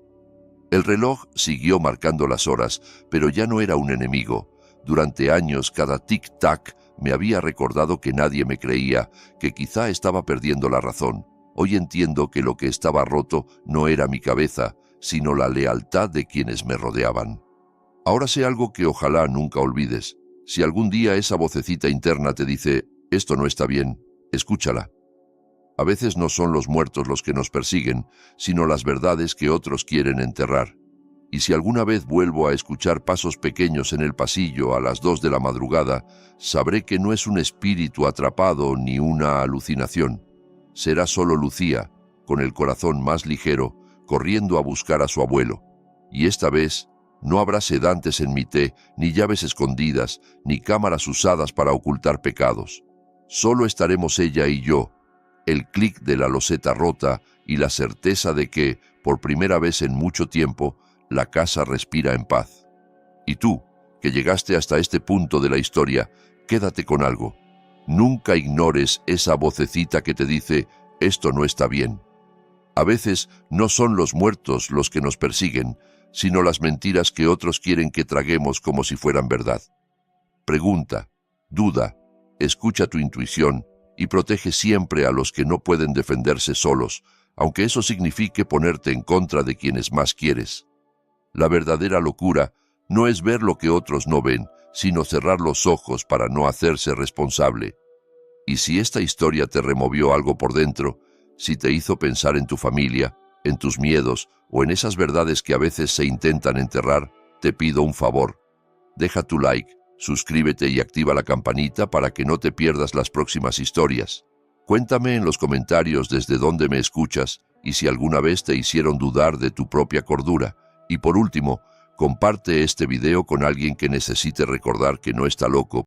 Speaker 1: El reloj siguió marcando las horas, pero ya no era un enemigo. Durante años cada tic-tac me había recordado que nadie me creía, que quizá estaba perdiendo la razón. Hoy entiendo que lo que estaba roto no era mi cabeza, sino la lealtad de quienes me rodeaban. Ahora sé algo que ojalá nunca olvides. Si algún día esa vocecita interna te dice, esto no está bien, escúchala. A veces no son los muertos los que nos persiguen, sino las verdades que otros quieren enterrar. Y si alguna vez vuelvo a escuchar pasos pequeños en el pasillo a las 2 de la madrugada, sabré que no es un espíritu atrapado ni una alucinación. Será solo Lucía, con el corazón más ligero, corriendo a buscar a su abuelo. Y esta vez no habrá sedantes en mi té, ni llaves escondidas, ni cámaras usadas para ocultar pecados. Solo estaremos ella y yo, el clic de la loseta rota y la certeza de que, por primera vez en mucho tiempo, la casa respira en paz. Y tú, que llegaste hasta este punto de la historia, quédate con algo. Nunca ignores esa vocecita que te dice, esto no está bien. A veces no son los muertos los que nos persiguen, sino las mentiras que otros quieren que traguemos como si fueran verdad. Pregunta, duda, escucha tu intuición y protege siempre a los que no pueden defenderse solos, aunque eso signifique ponerte en contra de quienes más quieres. La verdadera locura no es ver lo que otros no ven, sino cerrar los ojos para no hacerse responsable. Y si esta historia te removió algo por dentro, si te hizo pensar en tu familia, en tus miedos o en esas verdades que a veces se intentan enterrar, te pido un favor. Deja tu like, suscríbete y activa la campanita para que no te pierdas las próximas historias. Cuéntame en los comentarios desde dónde me escuchas y si alguna vez te hicieron dudar de tu propia cordura. Y por último, comparte este video con alguien que necesite recordar que no está loco.